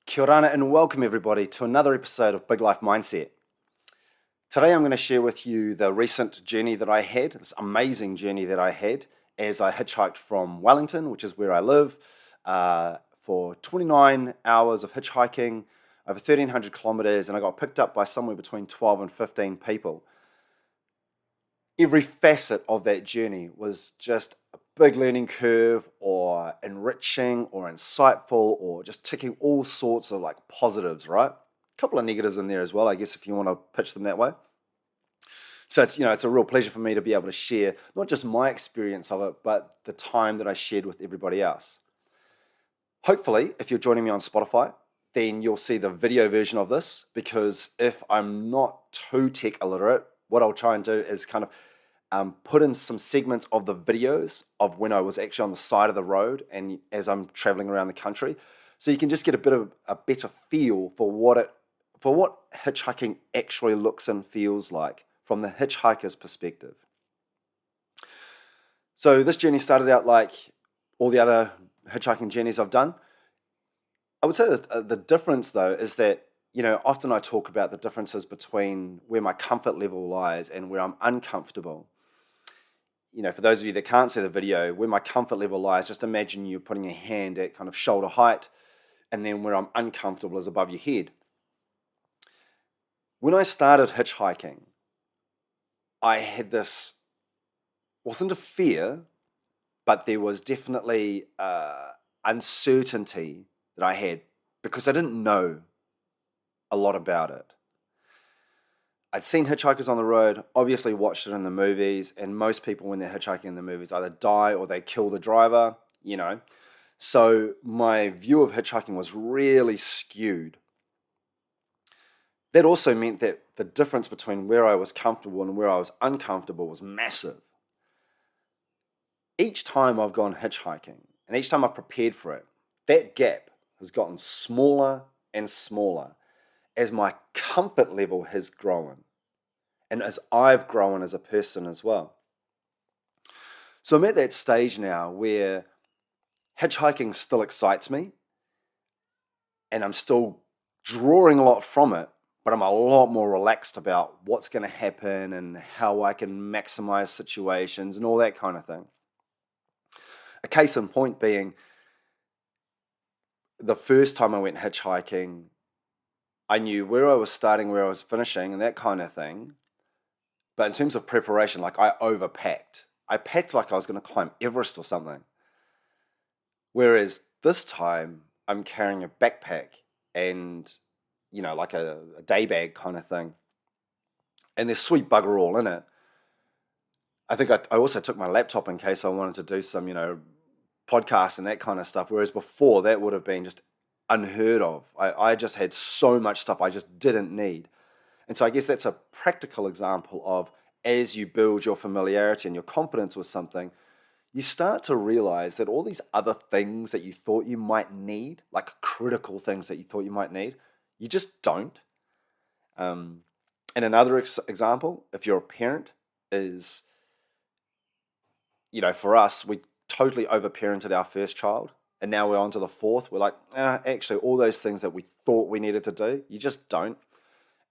Kia ora and welcome everybody to another episode of Big Life Mindset. Today I'm going to share with you the recent journey that I had, this amazing journey that I had as I hitchhiked from Wellington, which is where I live, for 29 hours of hitchhiking, over 1,300 kilometers, and I got picked up by somewhere between 12 and 15 people. Every facet of that journey was just a big learning curve or enriching or insightful or just ticking all sorts of positives, right? A couple of negatives in there as well, I guess, if you want to pitch them that way. So it's a real pleasure for me to be able to share not just my experience of it, but the time that I shared with everybody else. Hopefully, if you're joining me on Spotify, then you'll see the video version of this, because if I'm not too tech illiterate, what I'll try and do is kind of put in some segments of the videos of when I was actually on the side of the road and as I'm traveling around the country, so you can just get a better feel for what hitchhiking actually looks and feels like from the hitchhiker's perspective. So this journey started out like all the other hitchhiking journeys I've done. I would say that the difference though is that often I talk about the differences between where my comfort level lies and where I'm uncomfortable. For those of you that can't see the video, where my comfort level lies, just imagine you putting your hand at kind of shoulder height, and then where I'm uncomfortable is above your head. When I started hitchhiking, I had this, wasn't a fear, but there was definitely uncertainty that I had because I didn't know a lot about it. I'd seen hitchhikers on the road, obviously watched it in the movies, and most people when they're hitchhiking in the movies either die or they kill the driver, So my view of hitchhiking was really skewed. That also meant that the difference between where I was comfortable and where I was uncomfortable was massive. Each time I've gone hitchhiking, and each time I've prepared for it, that gap has gotten smaller and smaller as my comfort level has grown and as I've grown as a person as well. So I'm at that stage now where hitchhiking still excites me and I'm still drawing a lot from it, but I'm a lot more relaxed about what's going to happen and how I can maximize situations and all that kind of thing. A case in point being the first time I went hitchhiking, I knew where I was starting, where I was finishing, and that kind of thing. But in terms of preparation, I overpacked. I packed like I was going to climb Everest or something. Whereas this time, I'm carrying a backpack and, like a day bag kind of thing. And there's sweet bugger all in it. I think I also took my laptop in case I wanted to do some, podcasts and that kind of stuff. Whereas before, that would have been just unheard of. I just had so much stuff I just didn't need. And so I guess that's a practical example of, as you build your familiarity and your confidence with something, you start to realize that all these other things that you thought you might need, like critical things that you thought you might need, you just don't. And another example, if you're a parent, is, for us, we totally overparented our first child. And now we're on to the fourth. We're like, actually, all those things that we thought we needed to do, you just don't.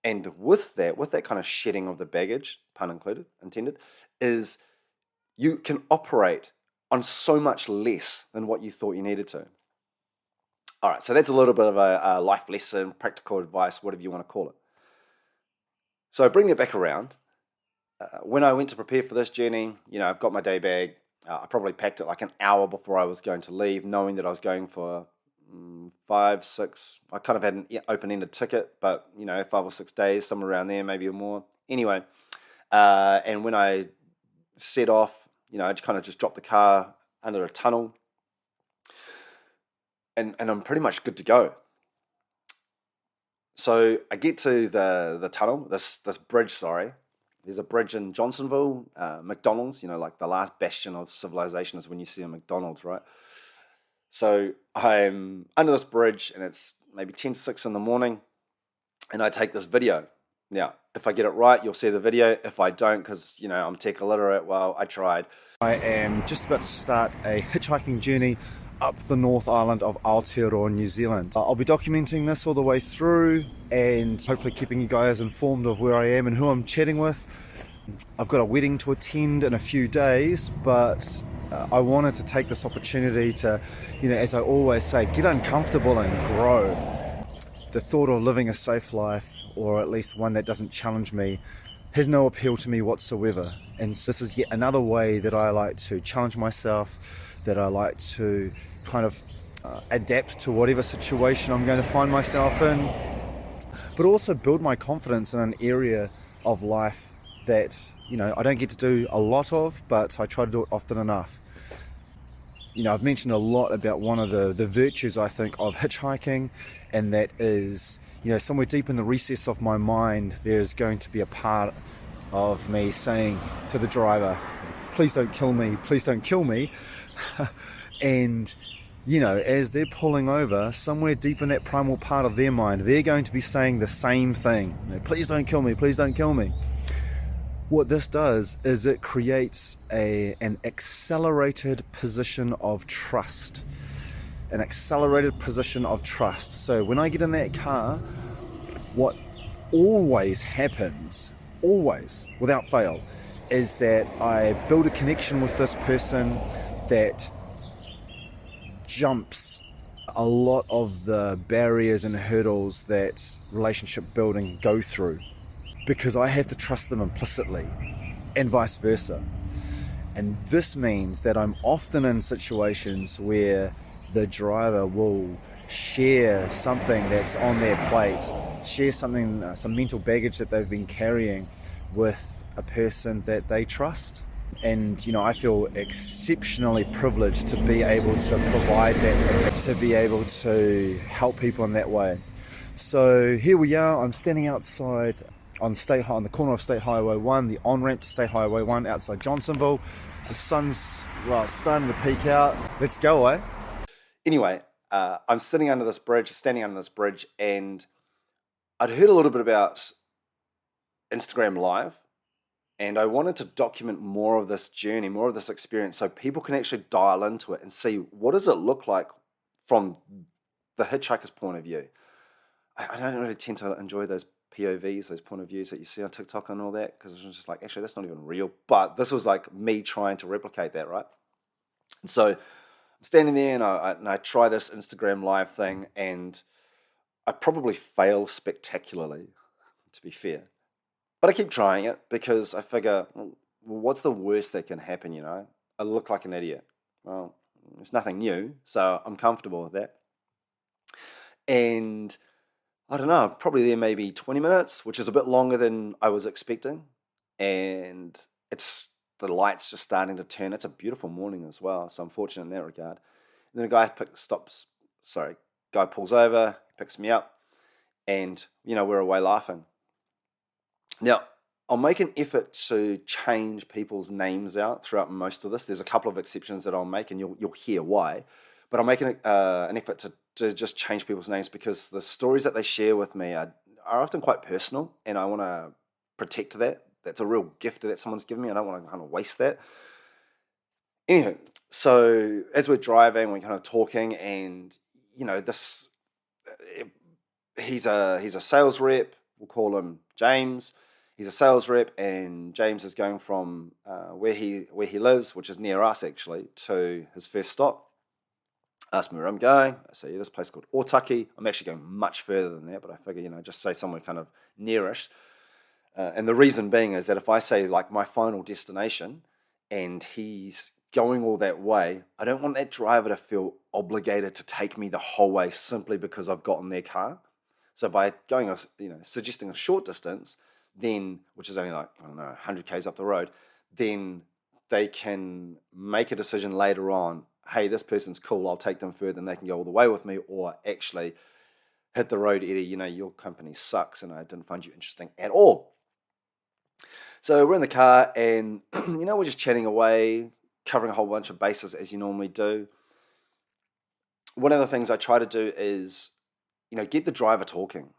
And with that kind of shedding of the baggage, pun intended, is you can operate on so much less than what you thought you needed to. All right, so that's a little bit of a life lesson, practical advice, whatever you want to call it. So bring it back around. When I went to prepare for this journey, I've got my day bag. I probably packed it like an hour before I was going to leave, knowing that I was going for 5, 6. I kind of had an open-ended ticket, but 5 or 6 days, somewhere around there, maybe more. Anyway, and when I set off, I kind of just dropped the car under a tunnel, and I'm pretty much good to go. So I get to the tunnel, this bridge. Sorry. There's a bridge in Johnsonville, McDonald's, like the last bastion of civilization is when you see a McDonald's, right? So I'm under this bridge and it's maybe 10 to 6 in the morning and I take this video. Now, if I get it right, you'll see the video. If I don't, because, I'm tech illiterate, well, I tried. I am just about to start a hitchhiking journey up the North Island of Aotearoa, New Zealand. I'll be documenting this all the way through and hopefully keeping you guys informed of where I am and who I'm chatting with. I've got a wedding to attend in a few days, but I wanted to take this opportunity to, as I always say, get uncomfortable and grow. The thought of living a safe life, or at least one that doesn't challenge me, has no appeal to me whatsoever. And this is yet another way that I like to challenge myself, that I like to kind of adapt to whatever situation I'm going to find myself in, but also build my confidence in an area of life that, I don't get to do a lot of, but I try to do it often enough. I've mentioned a lot about one of the virtues, I think, of hitchhiking, and that is, somewhere deep in the recess of my mind, there's going to be a part of me saying to the driver, please don't kill me, please don't kill me. And, as they're pulling over, somewhere deep in that primal part of their mind, they're going to be saying the same thing. Please don't kill me, please don't kill me. What this does is it creates an accelerated position of trust. An accelerated position of trust. So when I get in that car, what always happens, always, without fail, is that I build a connection with this person that jumps a lot of the barriers and hurdles that relationship building go through, because I have to trust them implicitly, and vice versa. And this means that I'm often in situations where the driver will share something that's on their plate, share something, some mental baggage that they've been carrying with a person that they trust. And, I feel exceptionally privileged to be able to provide that, to be able to help people in that way. So here we are, I'm standing outside on the corner of State Highway 1, the on-ramp to State Highway 1 outside Johnsonville. The sun's starting to peek out. Let's go, eh? Anyway, I'm standing under this bridge, and I'd heard a little bit about Instagram Live, and I wanted to document more of this journey, more of this experience, so people can actually dial into it and see what does it look like from the hitchhiker's point of view. I don't really tend to enjoy those POVs, those point of views that you see on TikTok and all that, because it was just like, actually, that's not even real. But this was like me trying to replicate that, right? And so I'm standing there, and I try this Instagram Live thing, and I probably fail spectacularly, to be fair. But I keep trying it because I figure, well, what's the worst that can happen, I look like an idiot. Well, it's nothing new, so I'm comfortable with that. And I don't know, probably there maybe 20 minutes, which is a bit longer than I was expecting. And it's the light's just starting to turn. It's a beautiful morning as well, so I'm fortunate in that regard. And then a guy pulls over, picks me up, and, we're away laughing. Now, I'll make an effort to change people's names out throughout most of this. There's a couple of exceptions that I'll make, and you'll hear why. But I'll make an effort to just change people's names, because the stories that they share with me are often quite personal, and I want to protect that. That's a real gift that someone's given me. I don't want to kind of waste that. Anyway, so as we're driving, we're kind of talking, and he's a sales rep. We'll call him James. He's a sales rep, and James is going from where he lives, which is near us actually, to his first stop. Asked me where I'm going. I say, this place called Otaki. I'm actually going much further than that, but I figure, just say somewhere kind of nearish. And the reason being is that if I say like my final destination and he's going all that way, I don't want that driver to feel obligated to take me the whole way simply because I've gotten their car. So by going, suggesting a short distance, then, which is only like, 100 Ks up the road, then they can make a decision later on, hey, this person's cool, I'll take them further and they can go all the way with me, or actually hit the road, Eddie, your company sucks and I didn't find you interesting at all. So we're in the car and, we're just chatting away, covering a whole bunch of bases as you normally do. One of the things I try to do is, get the driver talking,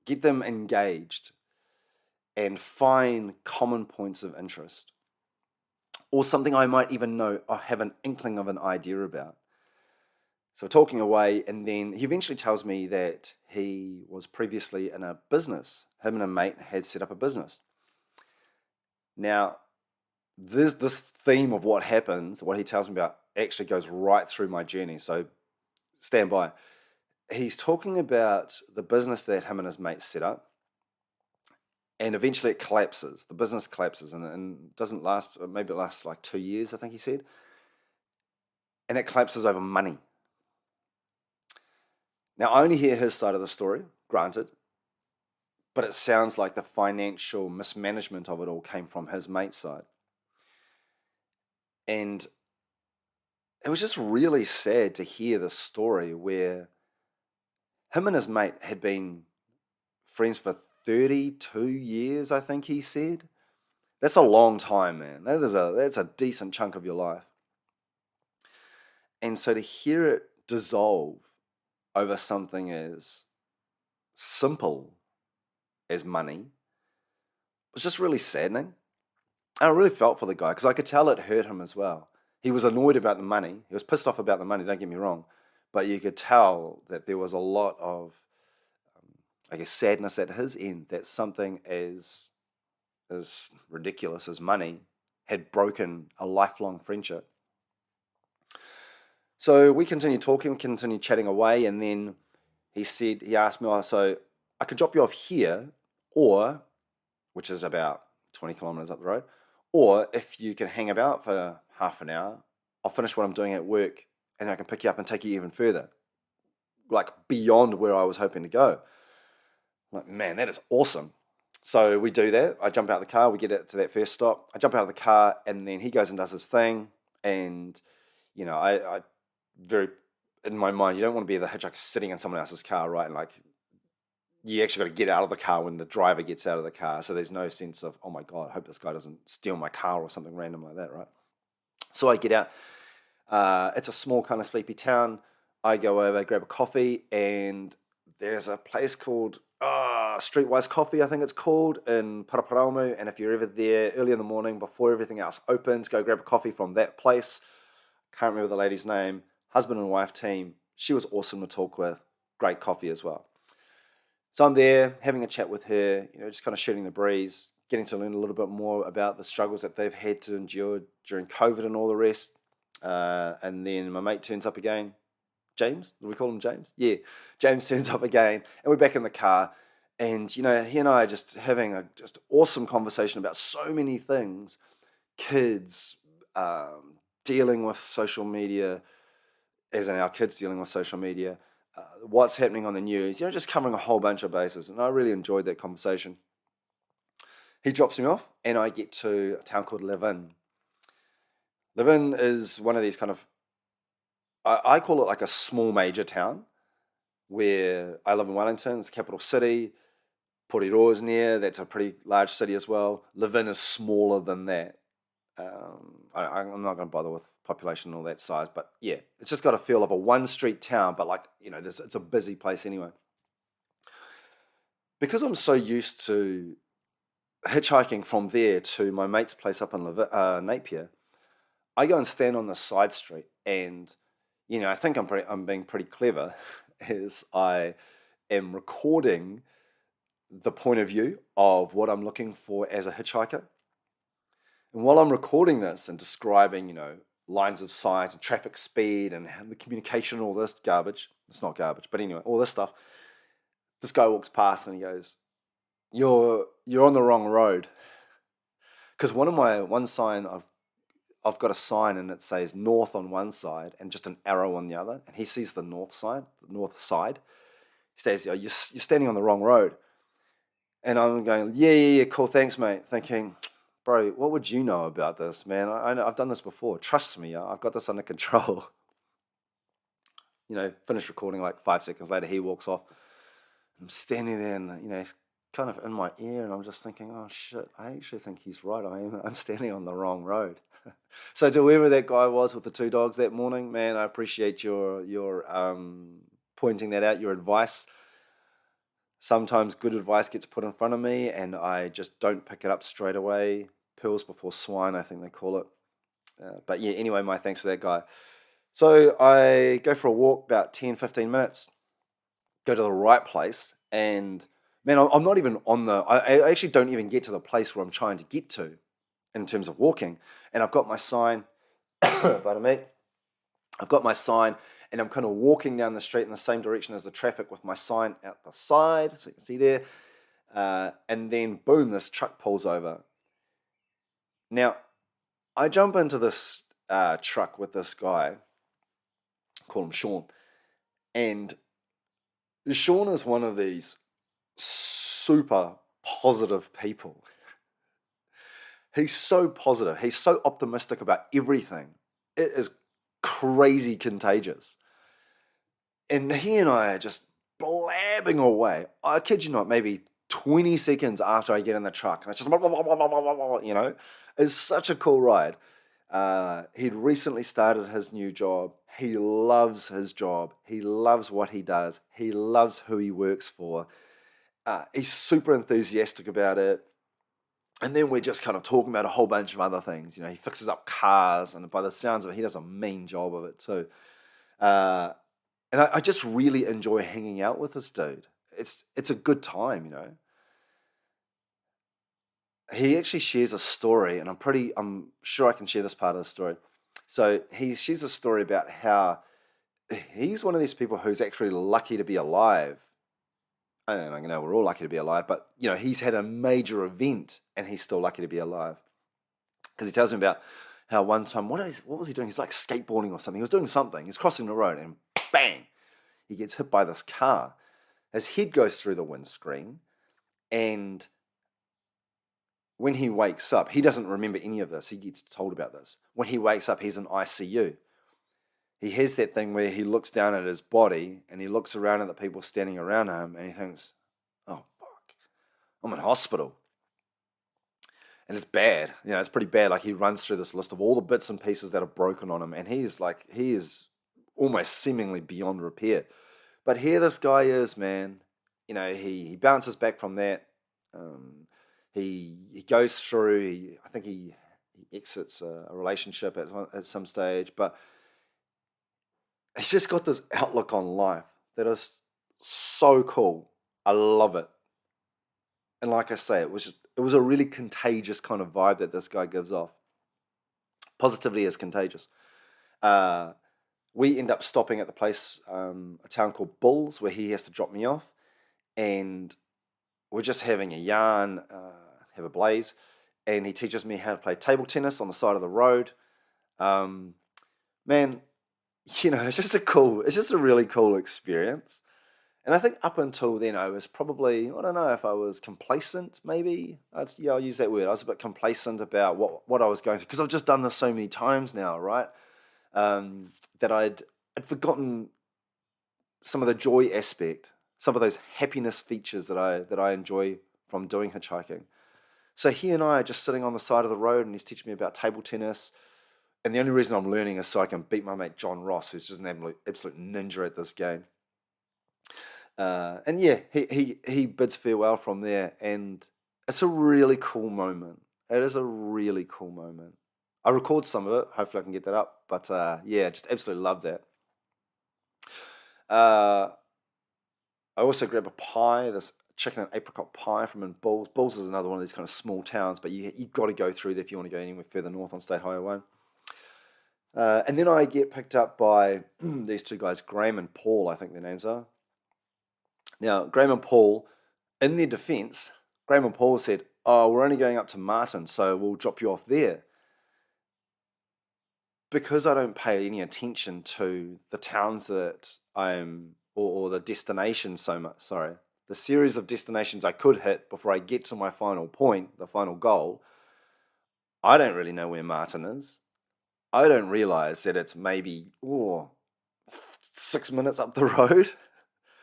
get them engaged, and find common points of interest, or something I might even know or have an inkling of an idea about. So we're talking away, and then he eventually tells me that he was previously in a business. Him and a mate had set up a business. Now, this theme of what happens, what he tells me about, actually goes right through my journey. So stand by. He's talking about the business that him and his mate set up, and eventually it collapses. The business collapses, and doesn't last. Maybe it lasts like 2 years, I think he said, and it collapses over money. Now, I only hear his side of the story, granted, but it sounds like the financial mismanagement of it all came from his mate's side. And it was just really sad to hear this story where him and his mate had been friends for 32 years, I think he said. That's a long time, man. That's a decent chunk of your life. And so to hear it dissolve over something as simple as money was just really saddening. I really felt for the guy because I could tell it hurt him as well. He was annoyed about the money. He was pissed off about the money, don't get me wrong. But you could tell that there was a lot of, I guess, sadness at his end that something as ridiculous as money had broken a lifelong friendship. So we continued talking, continued chatting away, and then he asked me, "Oh, so I could drop you off here, or, which is about 20 kilometers up the road, or if you can hang about for half an hour, I'll finish what I'm doing at work, and then I can pick you up and take you even further, like beyond where I was hoping to go." I'm like, man, that is awesome. So we do that. I jump out of the car. We get it to that first stop. I jump out of the car, and then he goes and does his thing. And I very in my mind, you don't want to be the hitchhiker sitting in someone else's car, right? And like, you actually got to get out of the car when the driver gets out of the car. So there's no sense of, oh my God, I hope this guy doesn't steal my car or something random like that, right? So I get out. It's a small kind of sleepy town. I go over, grab a coffee, and there's a place called Streetwise Coffee, I think it's called, in Paraparaumu. And if you're ever there early in the morning before everything else opens, go grab a coffee from that place. Can't remember the lady's name. Husband and wife team. She was awesome to talk with. Great coffee as well. So I'm there having a chat with her, just kind of shooting the breeze, getting to learn a little bit more about the struggles that they've had to endure during COVID and all the rest. And then my mate turns up again. James? Do we call him James? Yeah. James turns up again, and we're back in the car. And, he and I are just having a just awesome conversation about so many things. Kids, dealing with social media, as in our kids dealing with social media, what's happening on the news, just covering a whole bunch of bases. And I really enjoyed that conversation. He drops me off, and I get to a town called Levin. Levin is one of these kind of, I call it like a small major town, where I live in Wellington, it's the capital city. Porirua is near, that's a pretty large city as well. Levin is smaller than that. I'm not going to bother with population and all that size, but yeah, it's just got a feel of a one street town, but like, it's a busy place anyway. Because I'm so used to hitchhiking from there to my mate's place up in Napier, I go and stand on the side street, and I think I'm being pretty clever, as I am recording the point of view of what I'm looking for as a hitchhiker. And while I'm recording this and describing, lines of sight and traffic speed and the communication and all this garbage, it's not garbage, but anyway, all this stuff, this guy walks past and he goes, "You're on the wrong road." Because one sign, I've got a sign and it says north on one side and just an arrow on the other, and he sees the north side. He says, "You're standing on the wrong road." And I'm going, yeah, cool, thanks, mate. Thinking, bro, what would you know about this, man? I know I've done this before. Trust me, I've got this under control. Finish recording like 5 seconds later, he walks off. I'm standing there and, he's kind of in my ear, and I'm just thinking, oh shit, I actually think he's right. I'm standing on the wrong road. So to whoever that guy was with the two dogs that morning, man, I appreciate your pointing that out, your advice. Sometimes good advice gets put in front of me and I just don't pick it up straight away. Pearls before swine, I think they call it. But yeah, anyway, my thanks to that guy. So I go for a walk about 10, 15 minutes, go to the right place, and man, I'm not even on I actually don't even get to the place where I'm trying to get to in terms of walking. And I've got my sign, pardon me, I've got my sign, and I'm kind of walking down the street in the same direction as the traffic with my sign out the side, so you can see there. And then boom, this truck pulls over. Now, I jump into this truck with this guy, call him Sean, and Sean is one of these super positive people. He's so positive. He's so optimistic about everything. It is crazy contagious. And he and I are just blabbing away. I kid you not, maybe 20 seconds after I get in the truck. And it's just, you know, it's such a cool ride. He'd recently started his new job. He loves his job. He loves what he does. He loves who he works for. He's super enthusiastic about it. And then we're just kind of talking about a whole bunch of other things. You know, he fixes up cars, and by the sounds of it, he does a mean job of it too. Uh, and I just really enjoy hanging out with this dude. It's a good time, you know. He actually shares a story, and I'm sure I can share this part of the story. So he shares a story about how he's one of these people who's actually lucky to be alive. I don't know, we're all lucky to be alive, but you know, he's had a major event and he's still lucky to be alive. Because he tells me about how one time, what was he doing? He's like skateboarding or something. He was doing something. He's crossing the road and bang, he gets hit by this car. His head goes through the windscreen, and when he wakes up, he doesn't remember any of this. He gets told about this. When he wakes up, he's in ICU. He has that thing where he looks down at his body and he looks around at the people standing around him and he thinks, oh, fuck, I'm in hospital. And it's bad. You know, it's pretty bad. Like, he runs through this list of all the bits and pieces that are broken on him, and he is almost seemingly beyond repair. But here this guy is, man. You know, he bounces back from that. He goes through, I think he exits a relationship at some stage, but he's just got this outlook on life that is so cool. I love it. And like I say, it was a really contagious kind of vibe that this guy gives off. Positivity is contagious. We end up stopping at the place, a town called Bulls, where he has to drop me off. And we're just having a yarn, have a blaze. And he teaches me how to play table tennis on the side of the road. Man, you know, it's just a really cool experience. And I think up until then, I was probably, I don't know if I was complacent, maybe. I'll use that word. I was a bit complacent about what I was going through, because I've just done this so many times now, right? That I'd forgotten some of the joy aspect, some of those happiness features that I enjoy from doing hitchhiking. So he and I are just sitting on the side of the road, and he's teaching me about table tennis. And the only reason I'm learning is so I can beat my mate John Ross, who's just an absolute ninja at this game. And yeah, he bids farewell from there, and it's a really cool moment. It is a really cool moment. I record some of it. Hopefully I can get that up. But yeah, just absolutely love that. I also grab a pie, this chicken and apricot pie from in Bulls. Bulls is another one of these kind of small towns, but you've got to go through there if you want to go anywhere further north on State Highway 1. And then I get picked up by these two guys, Graham and Paul, I think their names are. Now, Graham and Paul, in their defense, Graham and Paul said, oh, we're only going up to Martin, so we'll drop you off there. Because I don't pay any attention to the towns that I'm, or the destination so much, sorry, the series of destinations I could hit before I get to my final point, the final goal, I don't really know where Martin is. I don't realize that it's maybe 6 minutes up the road,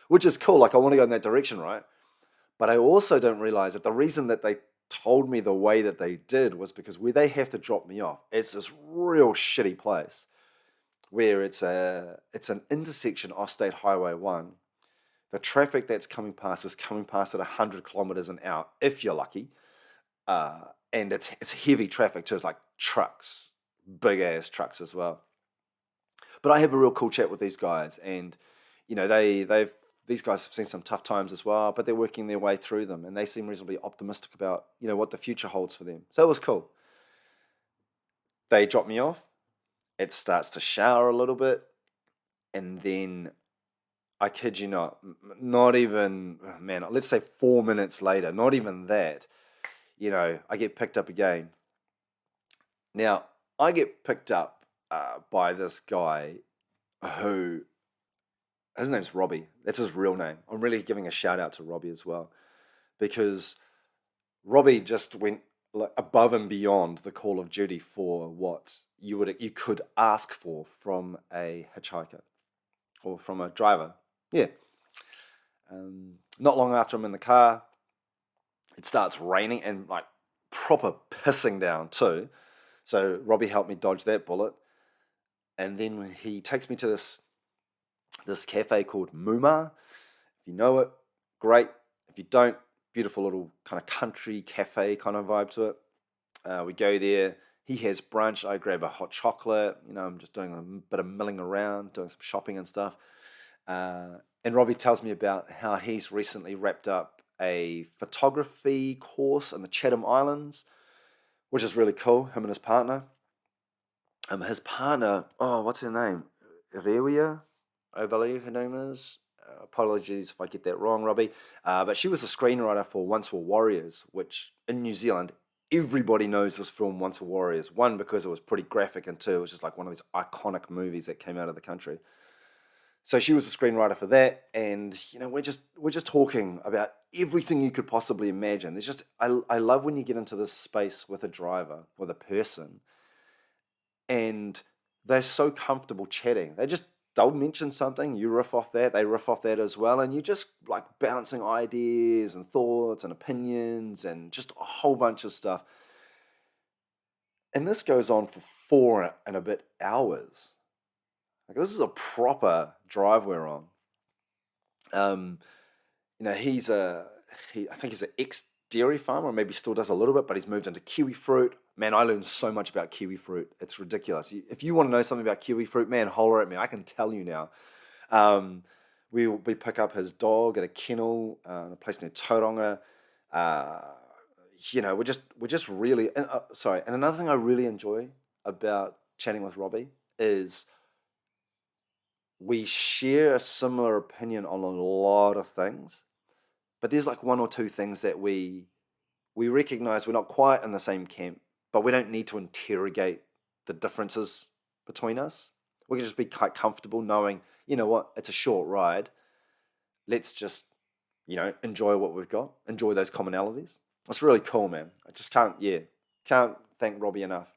which is cool. Like, I want to go in that direction, right? But I also don't realize that the reason that they told me the way that they did was because where they have to drop me off, it's this real shitty place where it's an intersection off State Highway 1. The traffic that's coming past is coming past at 100 kilometers an hour, if you're lucky. And it's heavy traffic too. It's like trucks, big ass trucks as well. But I have a real cool chat with these guys, and these guys have seen some tough times as well, but they're working their way through them, and they seem reasonably optimistic about what the future holds for them. So it was cool. They drop me off. It starts to shower a little bit, and then I kid you not, not even, man, let's say 4 minutes later, not even that, I get picked up again. Now, I get picked up by this guy who, his name's Robbie. That's his real name. I'm really giving a shout out to Robbie as well, because Robbie just went like above and beyond the call of duty for what you could ask for from a hitchhiker or from a driver. Yeah. Not long after I'm in the car, it starts raining and like proper pissing down too. So Robbie helped me dodge that bullet. And then he takes me to this cafe called Muma. If you know it, great. If you don't, beautiful little kind of country cafe kind of vibe to it. We go there. He has brunch. I grab a hot chocolate. I'm just doing a bit of milling around, doing some shopping and stuff. And Robbie tells me about how he's recently wrapped up a photography course in the Chatham Islands, which is really cool, him and his partner. His partner, what's her name? Rewia, I believe her name is. Apologies if I get that wrong, Robbie. But she was a screenwriter for Once Were Warriors, which in New Zealand, everybody knows this film, Once Were Warriors. One, because it was pretty graphic, and two, it was just like one of these iconic movies that came out of the country. So she was a screenwriter for that, and we're just talking about everything you could possibly imagine. There's just I love when you get into this space with a driver, with a person, and they're so comfortable chatting. They'll mention something, you riff off that, they riff off that as well, and you're just like bouncing ideas and thoughts and opinions and just a whole bunch of stuff. And this goes on for 4 and a bit hours. Like, this is a proper drive we're on. I think he's an ex-dairy farmer, or maybe still does a little bit, but he's moved into kiwi fruit. Man, I learned so much about kiwi fruit. It's ridiculous. If you want to know something about kiwi fruit, man, holler at me. I can tell you now. We pick up his dog at a kennel, in a place near Tauranga. We're just really, sorry. And another thing I really enjoy about chatting with Robbie is we share a similar opinion on a lot of things, but there's like one or two things that we recognize we're not quite in the same camp, but we don't need to interrogate the differences between us. We can just be quite comfortable knowing, it's a short ride. Let's just, enjoy what we've got, enjoy those commonalities. It's really cool, man. I just can't thank Robbie enough.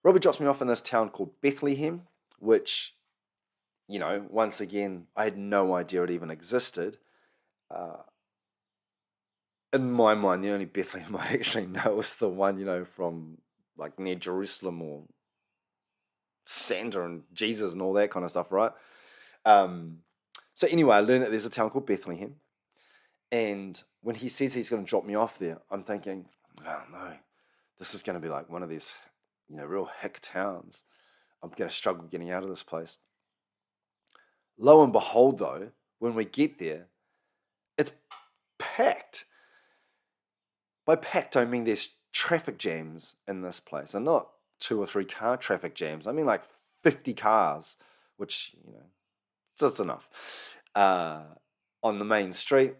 Robbie drops me off in this town called Bethlehem, which, once again, I had no idea it even existed. In my mind, the only Bethlehem I actually know is the one, from like near Jerusalem or Santa and Jesus and all that kind of stuff, right? So anyway, I learned that there's a town called Bethlehem. And when he says he's going to drop me off there, I'm thinking, oh no, this is going to be like one of these, real hick towns. I'm going to struggle getting out of this place. Lo and behold, though, when we get there, it's packed. By packed, I mean there's traffic jams in this place, and not 2 or 3 car traffic jams. I mean like 50 cars, which, so it's enough, on the main street.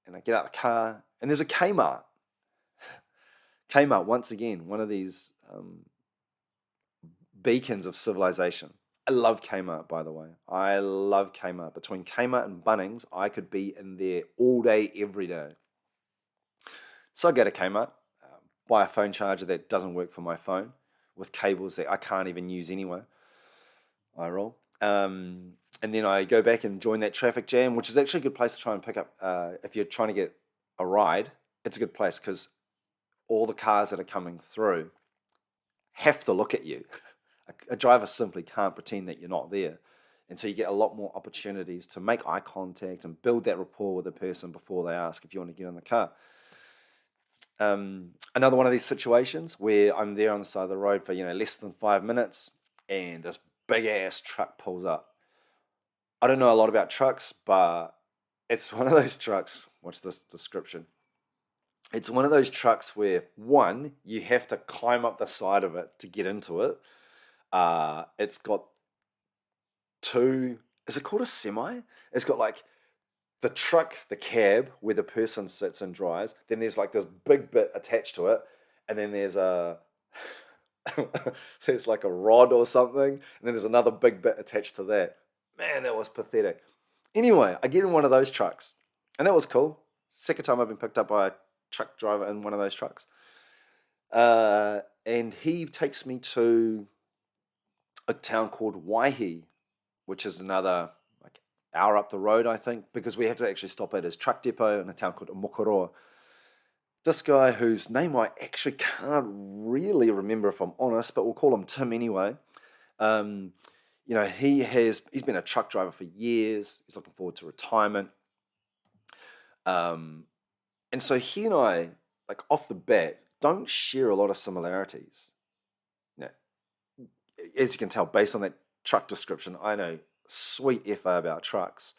And I get out of the car, and there's a Kmart. Kmart, once again, one of these beacons of civilization. I love Kmart, by the way. I love Kmart. Between Kmart and Bunnings, I could be in there all day, every day. So I go to Kmart, buy a phone charger that doesn't work for my phone, with cables that I can't even use anyway. I roll. And then I go back and join that traffic jam, which is actually a good place to try and pick up. If you're trying to get a ride, it's a good place because all the cars that are coming through have to look at you. A driver simply can't pretend that you're not there. And so you get a lot more opportunities to make eye contact and build that rapport with the person before they ask if you want to get in the car. Another one of these situations where I'm there on the side of the road for less than 5 minutes. and this big ass truck pulls up. I don't know a lot about trucks, but it's one of those trucks. What's this description? It's one of those trucks where, one, you have to climb up the side of it to get into it. It's got two, is it called a semi? It's got like the truck, the cab where the person sits and drives. Then there's like this big bit attached to it, and then there's a there's like a rod or something, and then there's another big bit attached to that. Man, that was pathetic. Anyway, I get in one of those trucks, and that was cool. Second time I've been picked up by a truck driver in one of those trucks. And he takes me to a town called Waihi, which is another like hour up the road, I think, because we have to actually stop at his truck depot in a town called Mokoroa. This guy, whose name I actually can't really remember if I'm honest, but we'll call him Tim anyway. He's been a truck driver for years. He's looking forward to retirement. And so he and I, like off the bat, don't share a lot of similarities. You know, as you can tell, based on that truck description, I know sweet FA about trucks.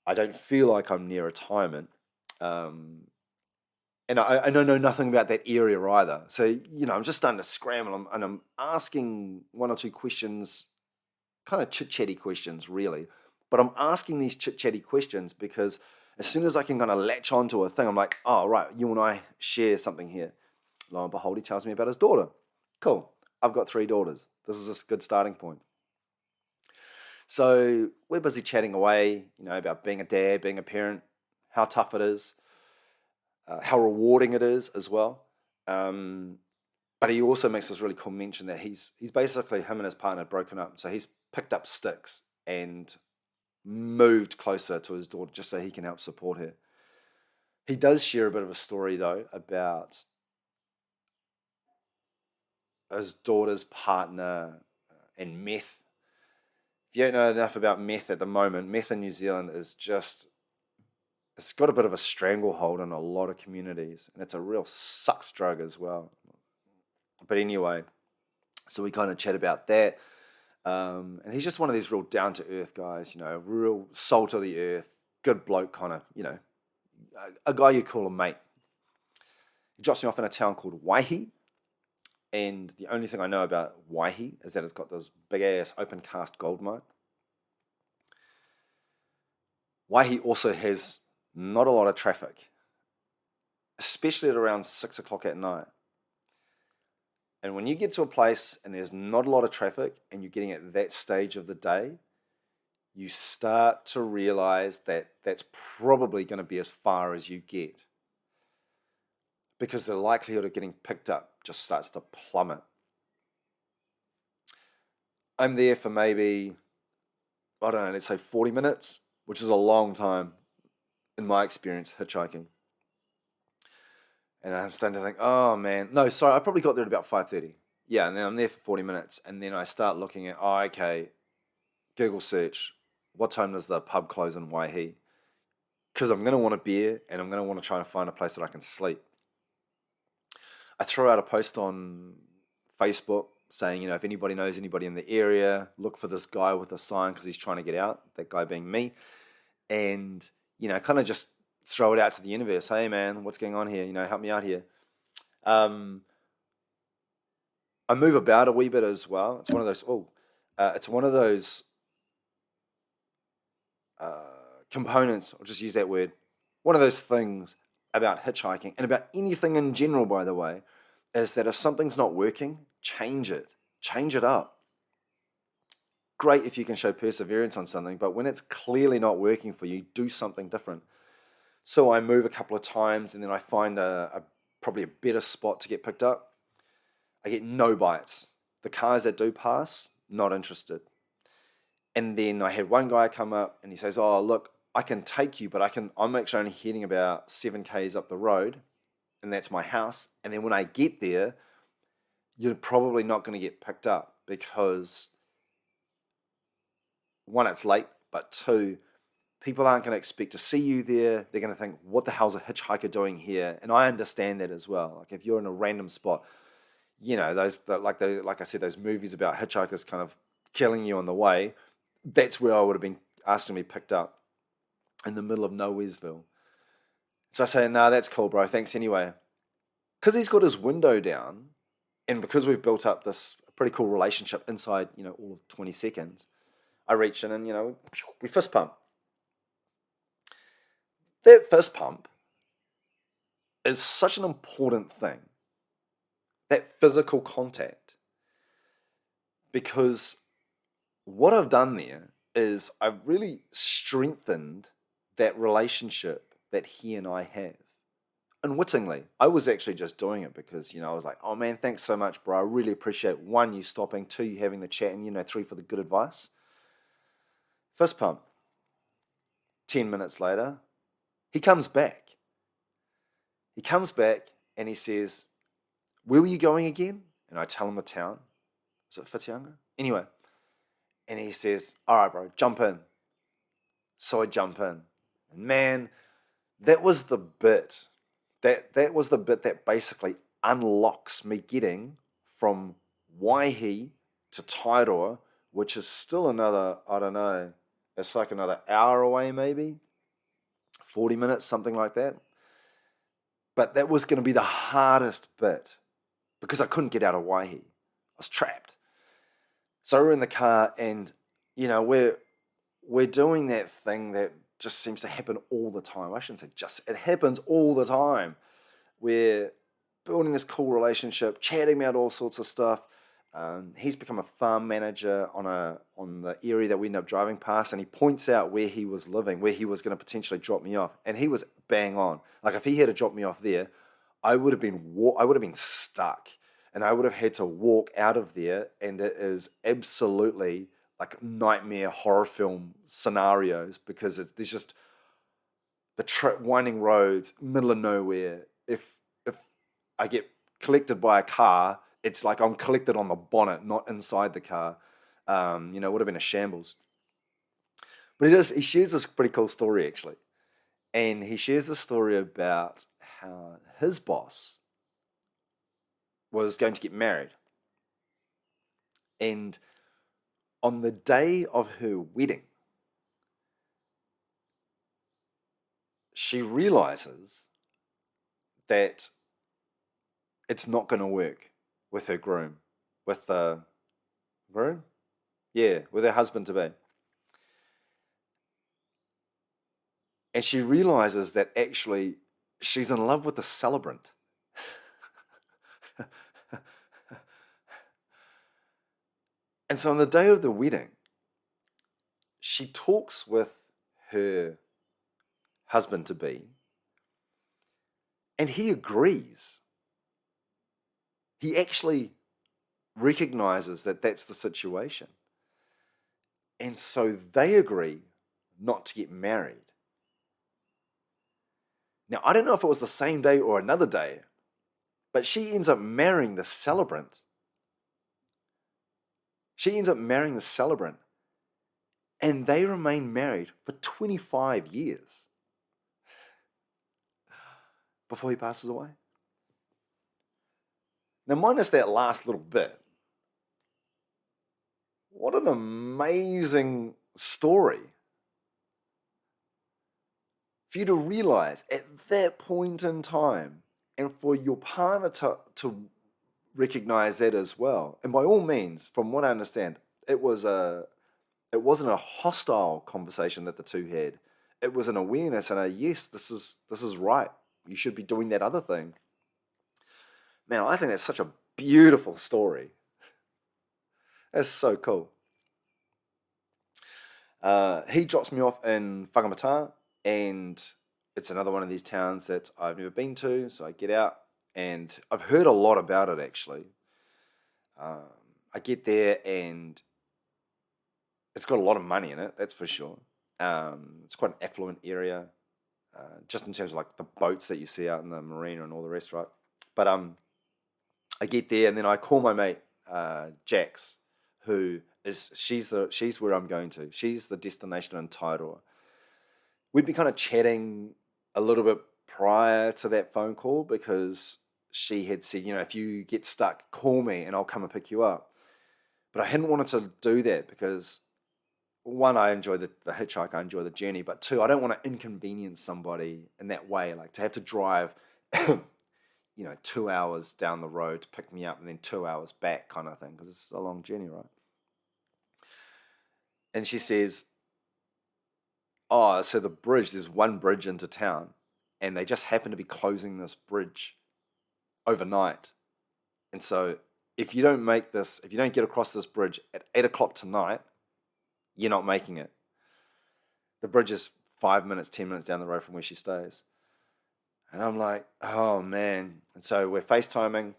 I don't feel like I'm near retirement. And I know nothing about that area either. So, I'm just starting to scramble and I'm asking one or two questions, kind of chit-chatty questions, really. But I'm asking these chit-chatty questions because as soon as I can kind of latch onto a thing, I'm like, oh, right, you and I share something here. Lo and behold, he tells me about his daughter. Cool. I've got 3 daughters. This is a good starting point. So we're busy chatting away, about being a dad, being a parent, how tough it is, how rewarding it is as well. But he also makes this really cool mention that he's basically, him and his partner had broken up. So he's picked up sticks and moved closer to his daughter just so he can help support her. He does share a bit of a story, though, about his daughter's partner and meth. If you don't know enough about meth at the moment, meth in New Zealand is just, it's got a bit of a stranglehold in a lot of communities, and it's a real sucks drug as well. But anyway, so we kind of chat about that. And he's just one of these real down-to-earth guys, real salt of the earth, good bloke kind of, a guy you call a mate. He drops me off in a town called Waihi. And the only thing I know about Waihi is that it's got this big-ass open-cast gold mine. Waihi also has not a lot of traffic, especially at around 6 o'clock at night. And when you get to a place and there's not a lot of traffic and you're getting at that stage of the day, you start to realize that that's probably going to be as far as you get, because the likelihood of getting picked up just starts to plummet. I'm there for maybe, I don't know, let's say 40 minutes, which is a long time in my experience hitchhiking. And I'm starting to think, oh man, no, sorry, I probably got there at about 5:30. Yeah, and then I'm there for 40 minutes, and then I start looking at, oh, okay, Google search, what time does the pub close in Waihi? Because I'm going to want a beer, and I'm going to want to try and find a place that I can sleep. I throw out a post on Facebook saying, if anybody knows anybody in the area, look for this guy with a sign because he's trying to get out, that guy being me. And, kind of just throw it out to the universe. Hey, man, what's going on here? Help me out here. I move about a wee bit as well. It's one of those components, I'll just use that word, one of those things about hitchhiking and about anything in general, by the way, is that if something's not working, change it up. Great if you can show perseverance on something, but when it's clearly not working for you, do something different. So I move a couple of times and then I find probably a better spot to get picked up. I get no bites. The cars that do pass, not interested. And then I had one guy come up and he says, oh, look, I can take you, but I'm actually only heading about 7 Ks up the road, and that's my house. And then when I get there, you're probably not going to get picked up because, one, it's late, but 2, people aren't going to expect to see you there. They're going to think, what the hell's a hitchhiker doing here? And I understand that as well. Like if you're in a random spot, like I said, those movies about hitchhikers kind of killing you on the way. That's where I would have been asked to be picked up in the middle of Nowheresville. So I say, "No, that's cool, bro. Thanks anyway." Because he's got his window down, and because we've built up this pretty cool relationship inside, all of 20 seconds, I reach in and, we fist pump. That fist pump is such an important thing, that physical contact, because what I've done there is I've really strengthened that relationship that he and I have. Unwittingly, I was actually just doing it because, I was like, "Oh man, thanks so much, bro. I really appreciate, one, you stopping, two, you having the chat, and, three, for the good advice." Fist pump. 10 minutes later, he comes back. He comes back and he says, "Where were you going again?" And I tell him the town. Is it Whitianga? Anyway. And he says, "All right, bro, jump in." So I jump in. And man, that was the bit. That was the bit that basically unlocks me getting from Waihi to Tairoa, which is still another, I don't know, it's like another hour away maybe, 40 minutes, something like that. But that was going to be the hardest bit because I couldn't get out of Waihi. I was trapped. So we're in the car and, we're doing that thing that just seems to happen all the time. I shouldn't say just, it happens all the time. We're building this cool relationship, chatting about all sorts of stuff. He's become a farm manager on the area that we end up driving past, and he points out where he was living, where he was going to potentially drop me off, and he was bang on. Like if he had to drop me off there, I would have been stuck, and I would have had to walk out of there, and it is absolutely like nightmare horror film scenarios because there's just the winding roads, middle of nowhere. If I get collected by a car, it's like I'm collected on the bonnet, not inside the car. It would have been a shambles. But he shares this pretty cool story actually, and he shares a story about how his boss was going to get married, and on the day of her wedding, she realizes that it's not going to work with her groom, with the groom? Yeah, with her husband to be. And she realizes that actually she's in love with the celebrant. And so on the day of the wedding, she talks with her husband to be, and he agrees. He actually recognizes that that's the situation. And so they agree not to get married. Now, I don't know if it was the same day or another day, but she ends up marrying the celebrant. She ends up marrying the celebrant, and they remain married for 25 years before he passes away. Now, minus that last little bit, what an amazing story for you to realize at that point in time, and for your partner to recognize that as well. And by all means, from what I understand, it wasn't a hostile conversation that the two had. It was an awareness and a yes, this is right. You should be doing that other thing. Man, I think that's such a beautiful story. That's so cool. He drops me off in Whakamata, and it's another one of these towns that I've never been to, so I get out, and I've heard a lot about it, actually. I get there, and it's got a lot of money in it, that's for sure. It's quite an affluent area, just in terms of like the boats that you see out in the marina and all the rest, right? But I get there, and then I call my mate, Jax, she's where I'm going to. She's the destination in Tairoa. We'd been kind of chatting a little bit prior to that phone call because she had said, if you get stuck, call me and I'll come and pick you up. But I hadn't wanted to do that because, one, I enjoy the hitchhike, I enjoy the journey, but two, I don't want to inconvenience somebody in that way, like to have to drive, 2 hours down the road to pick me up and then 2 hours back kind of thing, because it's a long journey, right? And she says, oh, so there's one bridge into town, and they just happen to be closing this bridge overnight. And so if you don't get across this bridge at 8 o'clock tonight, you're not making it. The bridge is 5 minutes, 10 minutes down the road from where she stays. And I'm like, oh man. And so we're FaceTiming,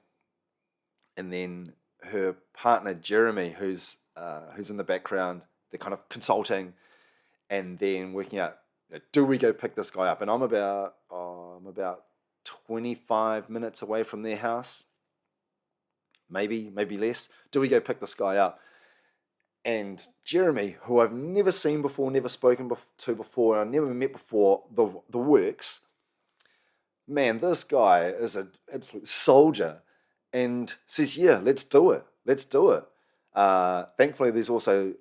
and then her partner, Jeremy, who's in the background, they're kind of consulting and then working out, do we go pick this guy up? And I'm about 25 minutes away from their house, maybe less. Do we go pick this guy up? And Jeremy, who I've never seen before, never spoken to before, and I've never met before, the works, man, this guy is an absolute soldier, and says, yeah, let's do it. Thankfully, there's also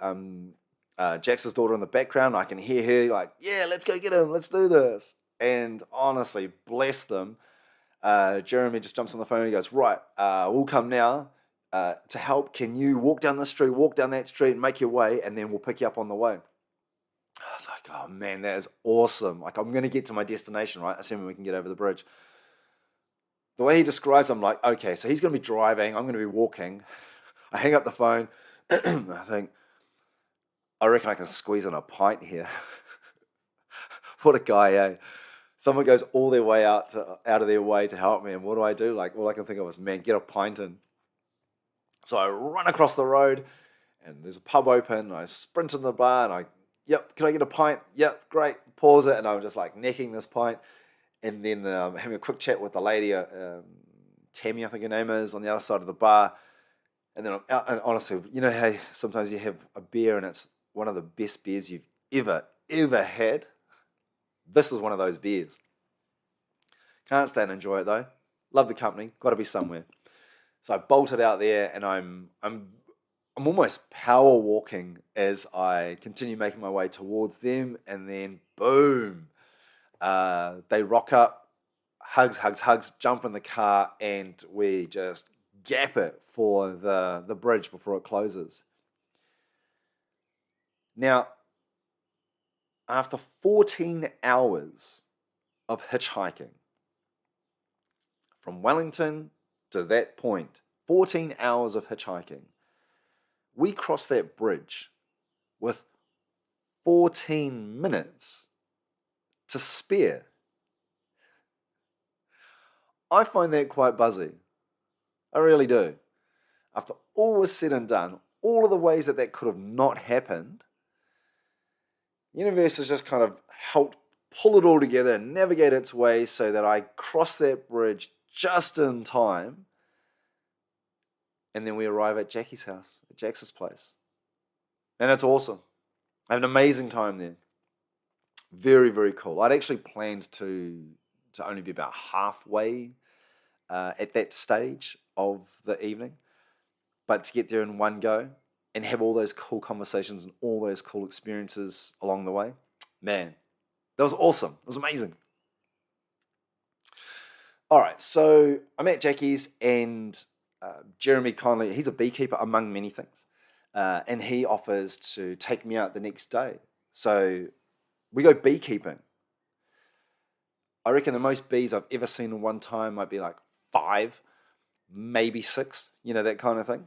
Jax's daughter in the background. I can hear her like, yeah, let's go get him. Let's do this. And honestly, bless them. Jeremy just jumps on the phone and he goes, right, we'll come now to help. Can you walk down this street, walk down that street, and make your way, and then we'll pick you up on the way. I was like, oh man, that is awesome. Like, I'm going to get to my destination, right? Assuming we can get over the bridge. The way he describes, I'm like, okay, so he's going to be driving, I'm going to be walking. I hang up the phone. I think, I reckon I can squeeze in a pint here. What a guy, eh? Someone goes all their way out of their way to help me, and what do I do? Like, all I can think of is, man, get a pint in. So I run across the road, and there's a pub open. I sprint in the bar, and yep, can I get a pint? Yep, great. Pause it, and I'm just like necking this pint, and then having a quick chat with the lady, Tammy, I think her name is, on the other side of the bar. And then I'm out, and honestly, how sometimes you have a beer, and it's one of the best beers you've ever had. This was one of those beers. Can't stay and enjoy it though. Love the company. Got to be somewhere. So I bolted out there, and I'm almost power walking as I continue making my way towards them, and then boom, they rock up, hugs, jump in the car, and we just gap it for the bridge before it closes. Now, after 14 hours of hitchhiking from Wellington to that point, 14 hours of hitchhiking, we crossed that bridge with 14 minutes to spare. I find that quite buzzy. I really do. After all was said and done, all of the ways that could have not happened, the universe has just kind of helped pull it all together and navigate its way so that I cross that bridge just in time. And then we arrive at Jackie's house, at Jax's place. And it's awesome. I have an amazing time there. Very, very cool. I'd actually planned to only be about halfway at that stage of the evening. But to get there in one go and have all those cool conversations and all those cool experiences along the way, man, that was awesome. It was amazing. All right, so I'm at Jackie's, and Jeremy kindly, he's a beekeeper among many things, and he offers to take me out the next day. So we go beekeeping. I reckon the most bees I've ever seen in one time might be like 5, maybe 6, that kind of thing.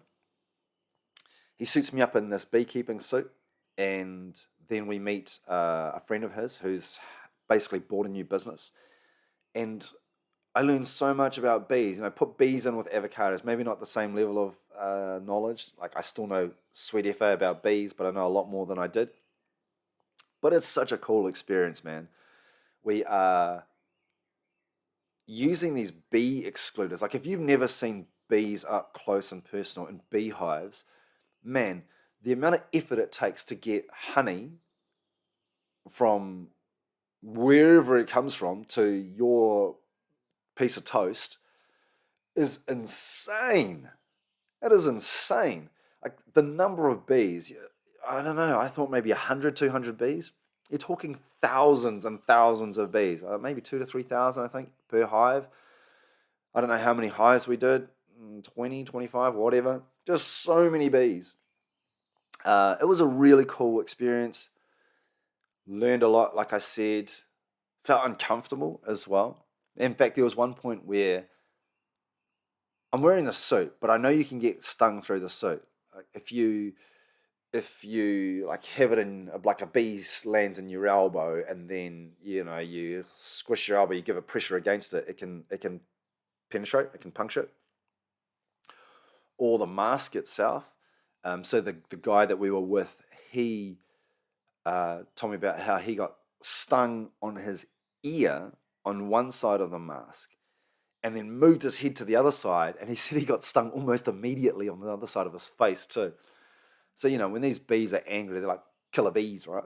He suits me up in this beekeeping suit, and then we meet a friend of his who's basically bought a new business. And I learned so much about bees. Put bees in with avocados, maybe not the same level of knowledge. Like, I still know sweet FA about bees, but I know a lot more than I did. But it's such a cool experience, man. We are using these bee excluders. Like, if you've never seen bees up close and personal in beehives, man, the amount of effort it takes to get honey from wherever it comes from to your piece of toast is insane. It is insane. Like the number of bees, I don't know, I thought maybe 100, 200 bees. You're talking thousands and thousands of bees, maybe 2 to 3,000, I think, per hive. I don't know how many hives we did, 20, 25, whatever. Just so many bees. It was a really cool experience. Learned a lot, like I said. Felt uncomfortable as well. In fact, there was one point where I'm wearing a suit, but I know you can get stung through the suit. Like if you like have it in like a bee lands in your elbow, and then you squish your elbow, you give it pressure against it, it can penetrate, it can puncture it, or the mask itself. So the guy that we were with, he told me about how he got stung on his ear on one side of the mask, and then moved his head to the other side, and he said he got stung almost immediately on the other side of his face too. So when these bees are angry, they're like killer bees, right?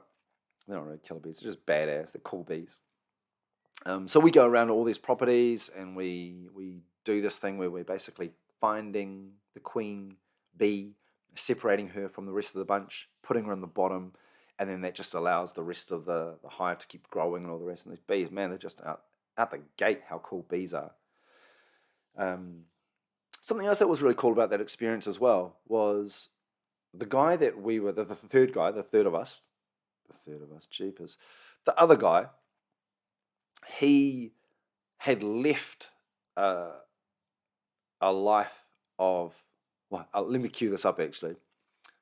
They're not really killer bees; they're just badass. They're cool bees. So we go around to all these properties, and we do this thing where we're basically finding the queen bee, separating her from the rest of the bunch, putting her in the bottom, and then that just allows the rest of the hive to keep growing and all the rest. And these bees, man, they're just out the gate. How cool bees are. Something else that was really cool about that experience as well was the guy that we were, the third guy, the third of us, jeepers. The other guy, he had left a life of, well, let me cue this up actually.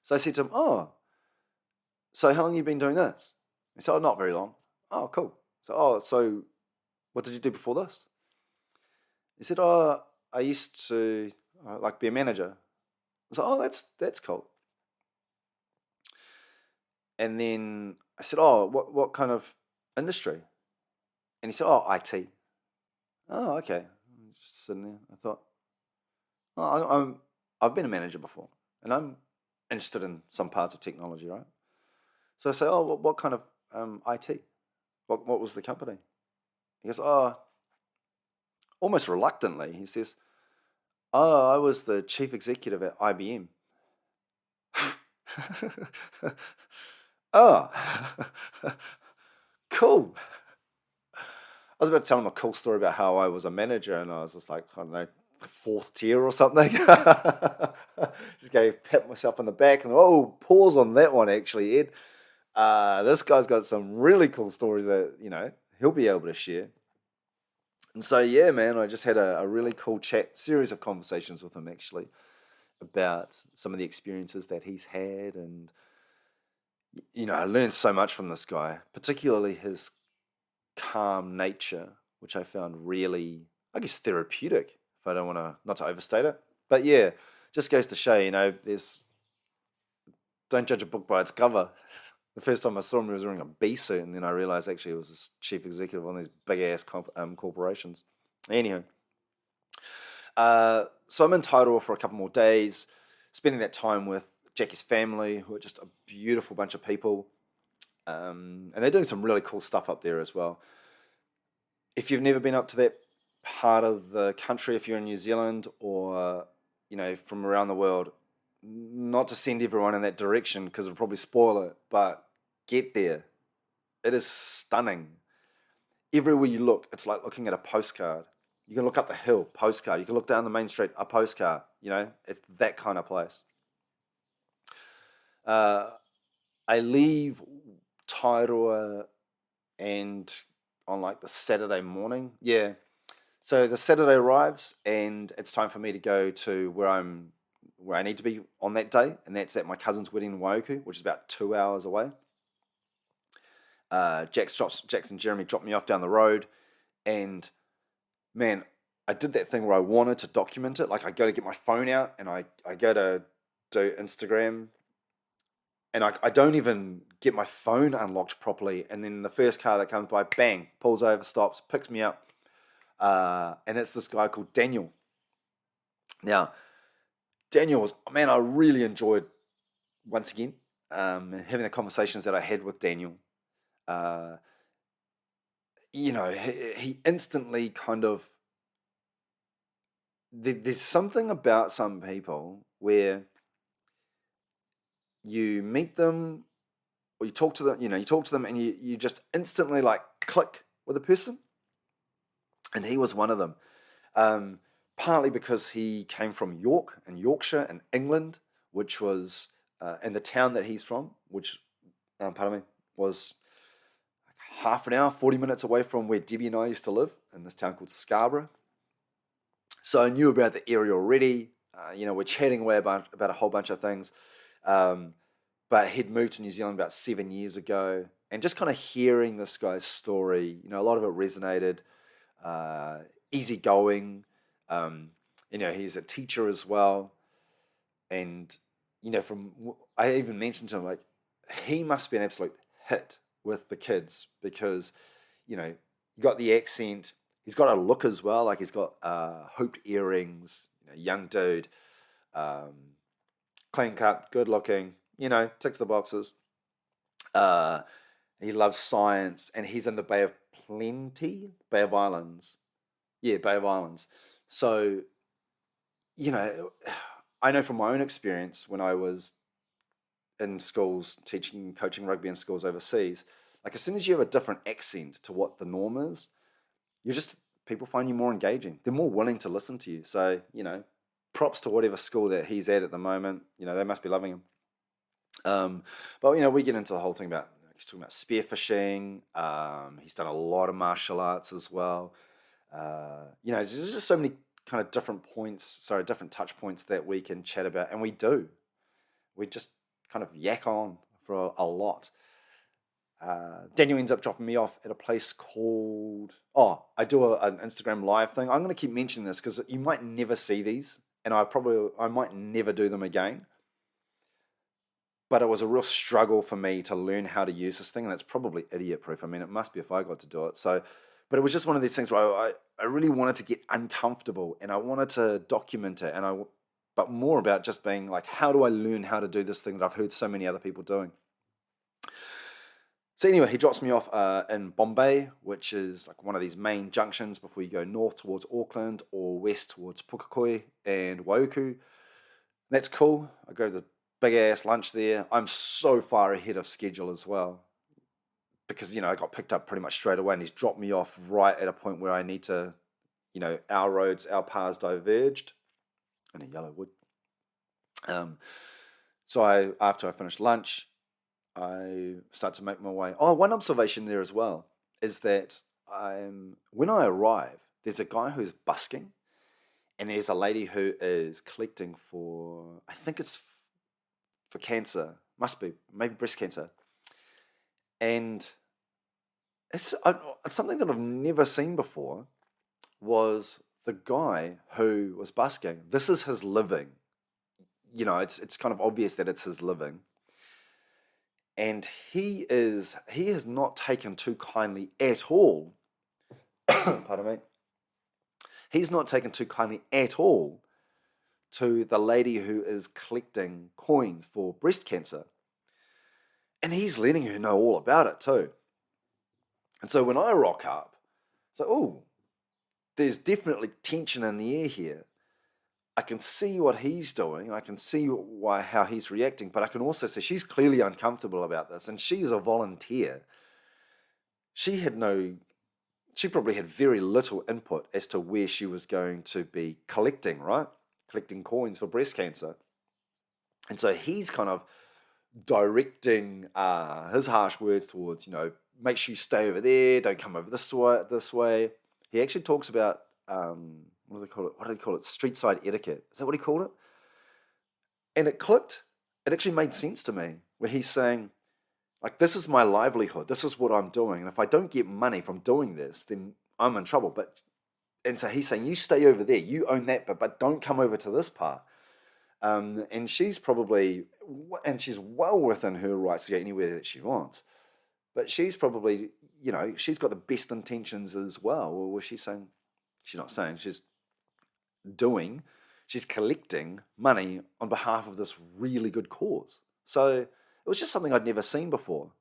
So I said to him, oh, so how long have you been doing this? He said, oh, not very long. Oh, cool. So what did you do before this? He said, oh, I used to like be a manager. I said, oh, that's cool. And then I said, oh, what kind of industry? And he said, oh, IT. Oh, okay. Just sitting there. I thought, oh, I've been a manager before, and I'm interested in some parts of technology, right? So I say, oh, what kind of IT? What was the company? He goes, oh, almost reluctantly, he says, oh, I was the chief executive at IBM. Oh, cool. I was about to tell him a cool story about how I was a manager, and I was just like, I don't know, fourth tier or something. Just go pat myself on the back and, oh, pause on that one actually, Ed. This guy's got some really cool stories that, he'll be able to share. And so, yeah, man, I just had a really cool series of conversations with him actually about some of the experiences that he's had. And, I learned so much from this guy, particularly his calm nature, which I found really, I guess, therapeutic, if I don't want to, not to overstate it. But yeah, just goes to show, don't judge a book by its cover. The first time I saw him, he was wearing a bee suit, and then I realized actually he was a chief executive on these big ass corporations. Anyhow, so I'm in Tairua for a couple more days, spending that time with Jackie's family, who are just a beautiful bunch of people. And they're doing some really cool stuff up there as well. If you've never been up to that part of the country, if you're in New Zealand or, from around the world, not to send everyone in that direction because it'll probably spoil it, but get there. It is stunning. Everywhere you look, it's like looking at a postcard. You can look up the hill, postcard. You can look down the main street, a postcard. It's that kind of place. I leave Tairua and on like the Saturday morning. Yeah. So the Saturday arrives and it's time for me to go to where I need to be on that day, and that's at my cousin's wedding in Waiuku, which is about 2 hours away. Jax and Jeremy dropped me off down the road, and man, I did that thing where I wanted to document it. Like I go to get my phone out and I go to do Instagram, and I don't even get my phone unlocked properly. And then the first car that comes by, bang, pulls over, stops, picks me up. And it's this guy called Daniel. Now, Daniel was, man, I really enjoyed, once again, having the conversations that I had with Daniel. He instantly kind of there's something about some people where you meet them or you talk to them, you talk to them and you just instantly like click with a person. And he was one of them. Um, Partly because he came from York and Yorkshire in England, which was, and the town that he's from, which, pardon me, was half an hour, 40 minutes away from where Debbie and I used to live in this town called Scarborough. So I knew about the area already. We're chatting away about a whole bunch of things. Um, but he'd moved to New Zealand about 7 years ago. And just kind of hearing this guy's story, a lot of it resonated. Uh, Easygoing. He's a teacher as well. And, I even mentioned to him, like, he must be an absolute hit with the kids because, you got the accent. He's got a look as well. Like, he's got hooped earrings, young dude, um, clean cut, good looking, ticks the boxes. Uh, he loves science and he's in the Bay of Islands. Yeah, Bay of Islands. So, you know, I know from my own experience when I was in schools teaching, coaching rugby in schools overseas, like as soon as you have a different accent to what the norm is, you're just, people find you more engaging. They're more willing to listen to you. So, props to whatever school that he's at the moment. They must be loving him. But, we get into the whole thing about, he's talking about spearfishing. He's done a lot of martial arts as well. There's just so many kind of different touch points that we can chat about, and we do. We just kind of yak on for a lot. Daniel ends up dropping me off at a place called, I do an Instagram live thing. I'm going to keep mentioning this because you might never see these, and I might never do them again. But it was a real struggle for me to learn how to use this thing, and it's probably idiot proof. I mean, it must be if I got to do it. So, but it was just one of these things where I really wanted to get uncomfortable and I wanted to document it, but more about just being like, how do I learn how to do this thing that I've heard so many other people doing? So anyway, he drops me off in Bombay, which is like one of these main junctions before you go north towards Auckland or west towards Pukekohe and Waiuku. That's cool. I go to the big ass lunch there. I'm so far ahead of schedule as well because, I got picked up pretty much straight away and he's dropped me off right at a point where I need to, our paths diverged in a yellow wood. So after I finished lunch, I start to make my way. Oh, one observation there as well is that when I arrive, there's a guy who's busking and there's a lady who is collecting for, I think it's for cancer, must be, maybe breast cancer. And it's something that I've never seen before was the guy who was busking. This is his living. It's kind of obvious that it's his living. And he has not taken too kindly at all. Pardon me. He's not taken too kindly at all to the lady who is collecting coins for breast cancer. And he's letting her know all about it too. And so when I rock up, it's like, there's definitely tension in the air here. I can see what he's doing. I can see how he's reacting, but I can also see she's clearly uncomfortable about this, and she's a volunteer. She probably had very little input as to where she was going to be collecting, right? Collecting coins for breast cancer. And so he's kind of directing his harsh words towards, make sure you stay over there, don't come over this way. He actually talks about what do they call it? What do they call it? Street side etiquette. Is that what he called it? And it clicked. It actually made sense to me where he's saying, like, this is my livelihood. This is what I'm doing. And if I don't get money from doing this, then I'm in trouble. And so he's saying, you stay over there. You own that bit, but don't come over to this part. And she's she's well within her rights to go anywhere that she wants. But she's probably, she's got the best intentions as well. Or she's collecting money on behalf of this really good cause. So it was just something I'd never seen before.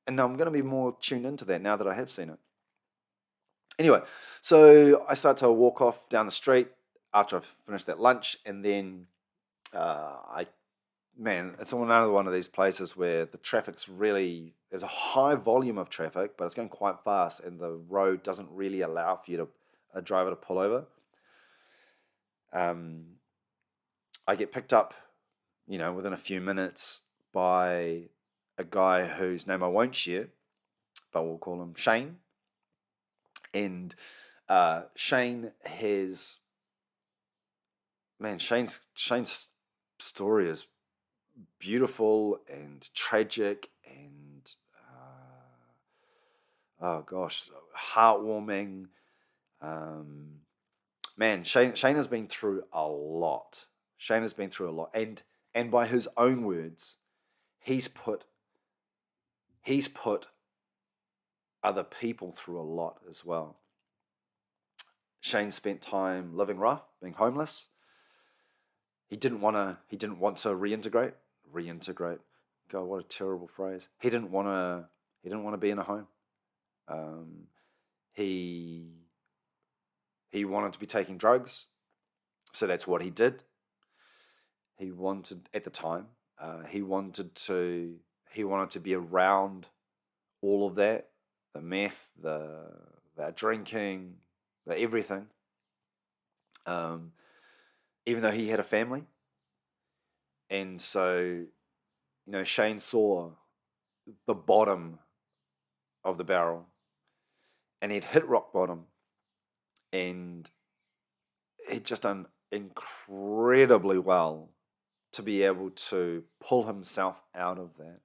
And I'm going to be more tuned into that now that I have seen it. Anyway, so I start to walk off down the street. after I finished that lunch, and then it's another one of these places where the traffic's really, there's a high volume of traffic, but it's going quite fast, and the road doesn't really allow for you to, a driver to pull over. I get picked up, within a few minutes by a guy whose name I won't share, but we'll call him Shane. And Shane has, Shane's story is beautiful and tragic and heartwarming. Shane has been through a lot. And by his own words, he's put other people through a lot as well. Shane spent time living rough, being homeless. He didn't want to reintegrate. God, what a terrible phrase. He didn't want to be in a home. He wanted to be taking drugs, so that's what he did. He wanted, at the time, he wanted to be around all of that, the meth, the drinking, the everything. Even though he had a family. And so, Shane saw the bottom of the barrel, and he'd hit rock bottom, and he'd just done incredibly well to be able to pull himself out of that.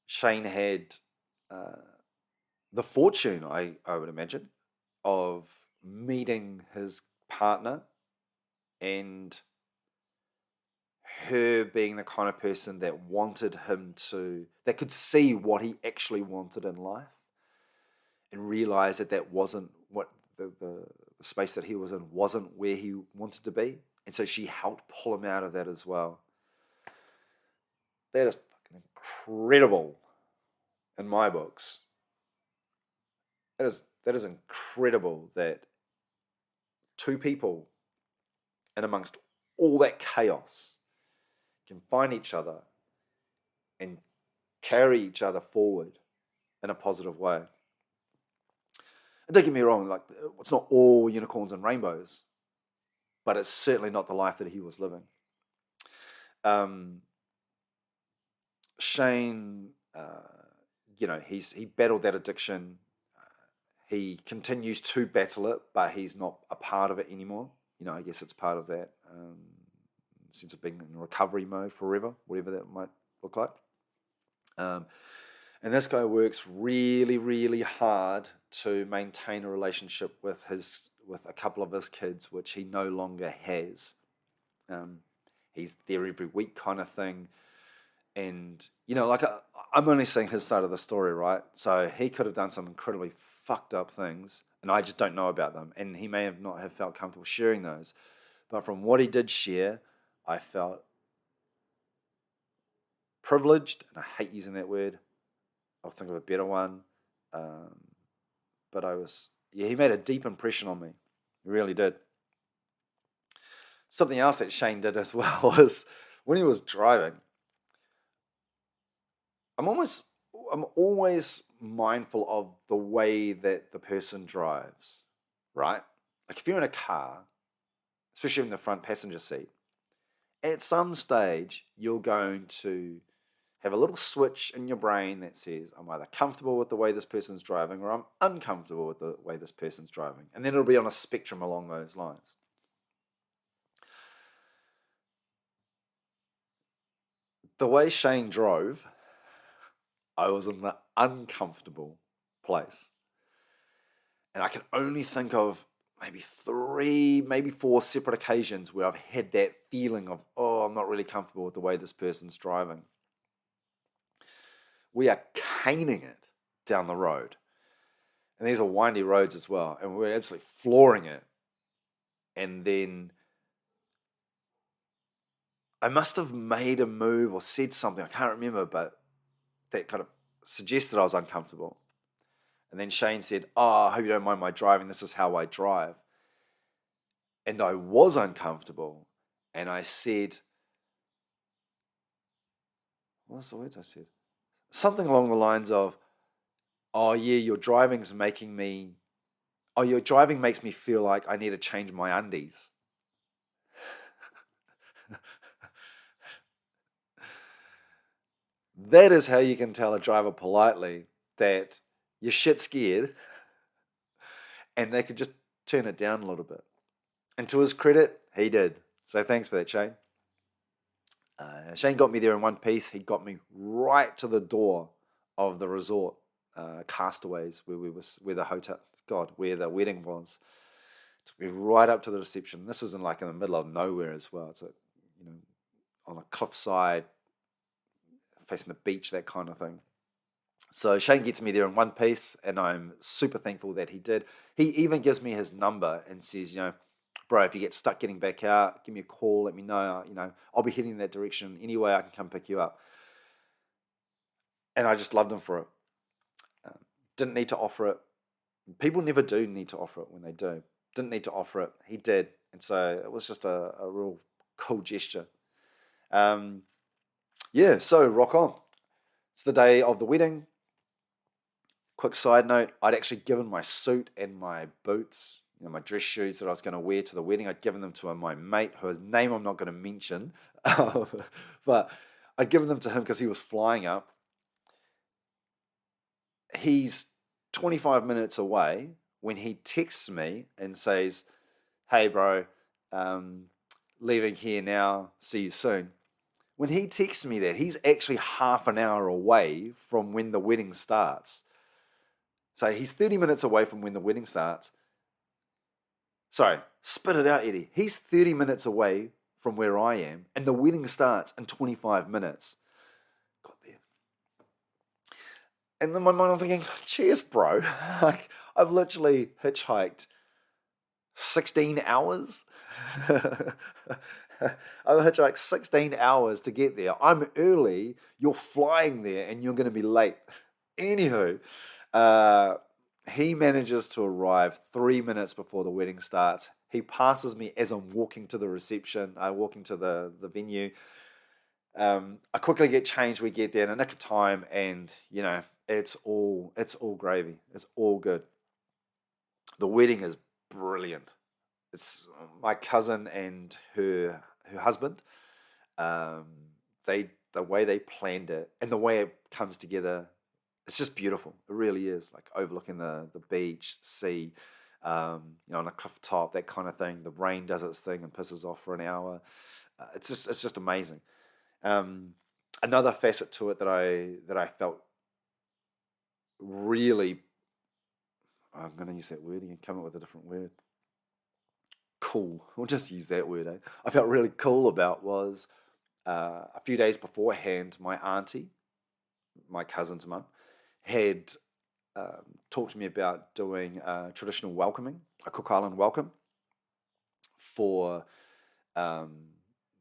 Shane had the fortune, I would imagine, of meeting his partner and her being the kind of person that that could see what he actually wanted in life and realize that wasn't what the space that he was in wasn't where he wanted to be. And so she helped pull him out of that as well. That is fucking incredible in my books. That is incredible that two people in amongst all that chaos can find each other and carry each other forward in a positive way. And don't get me wrong, like, it's not all unicorns and rainbows, but it's certainly not the life that he was living. Shane, he battled that addiction. He continues to battle it, but he's not a part of it anymore. I guess it's part of that sense of being in recovery mode forever, whatever that might look like. And this guy works really, really hard to maintain a relationship with a couple of his kids, which he no longer has. He's there every week kind of thing. And, I'm only seeing his side of the story, right? So he could have done some incredibly fucked up things, and I just don't know about them. And he may have not have felt comfortable sharing those. But from what he did share, I felt privileged, and I hate using that word. I'll think of a better one. But he made a deep impression on me. He really did. Something else that Shane did as well was when he was driving, I'm always mindful of the way that the person drives, right? Like if you're in a car, especially in the front passenger seat, at some stage you're going to have a little switch in your brain that says, I'm either comfortable with the way this person's driving or I'm uncomfortable with the way this person's driving. And then it'll be on a spectrum along those lines. The way Shane drove, I was in the uncomfortable place. And I can only think of maybe 3, maybe 4 separate occasions where I've had that feeling of, I'm not really comfortable with the way this person's driving. We are caning it down the road. And these are windy roads as well. And we're absolutely flooring it. And then I must have made a move or said something, I can't remember, but that kind of suggested I was uncomfortable. And then Shane said, "Oh, I hope you don't mind my driving. This is how I drive." And I was uncomfortable. And I said, what's the words I said? Something along the lines of, "Oh, yeah, your driving makes me feel like I need to change my undies." That is how you can tell a driver politely that you're shit scared and they could just turn it down a little bit. And to his credit, he did. So thanks for that, Shane. Shane got me there in one piece. He got me right to the door of the resort, Castaways, where the hotel, God, where the wedding was. Took me right up to the reception. This was in the middle of nowhere as well. It's on a cliffside, facing the beach, that kind of thing. So Shane gets me there in one piece, and I'm super thankful that he did. He even gives me his number and says, "Bro, if you get stuck getting back out, give me a call, let me know. I'll be heading in that direction. Anyway, I can come pick you up." And I just loved him for it. Didn't need to offer it. People never do need to offer it when they do. Didn't need to offer it. He did. And so it was just a real cool gesture. So rock on. It's the day of the wedding. Quick side note, I'd actually given my suit and my boots, my dress shoes that I was going to wear to the wedding, I'd given them to my mate, whose name I'm not going to mention, but I'd given them to him because he was flying up. He's 25 minutes away when he texts me and says, "Hey bro, leaving here now, see you soon." When he texts me that, he's actually half an hour away from when the wedding starts. So he's 30 minutes away from when the wedding starts. Sorry, spit it out, Eddie. He's 30 minutes away from where I am, and the wedding starts in 25 minutes. Got there. And in my mind, I'm thinking, cheers, bro. I've literally hitchhiked 16 hours. I've hitchhiked 16 hours to get there. I'm early. You're flying there, and you're going to be late. Anywho, he manages to arrive 3 minutes before the wedding starts. He passes me as I'm walking to the reception, walking to the venue. I quickly get changed. We get there in a nick of time, and it's all gravy. It's all good. The wedding is brilliant. It's my cousin and her husband. The way they planned it and the way it comes together, it's just beautiful. It really is, overlooking the beach, the sea, on a cliff top, that kind of thing. The rain does its thing and pisses off for an hour. It's just amazing. Another facet to it that I felt really, I'm going to use that word again, come up with a different word. Cool. We'll just use that word. I felt really cool about was a few days beforehand, my auntie, my cousin's mum, had talked to me about doing traditional welcoming, a Cook Island welcome for the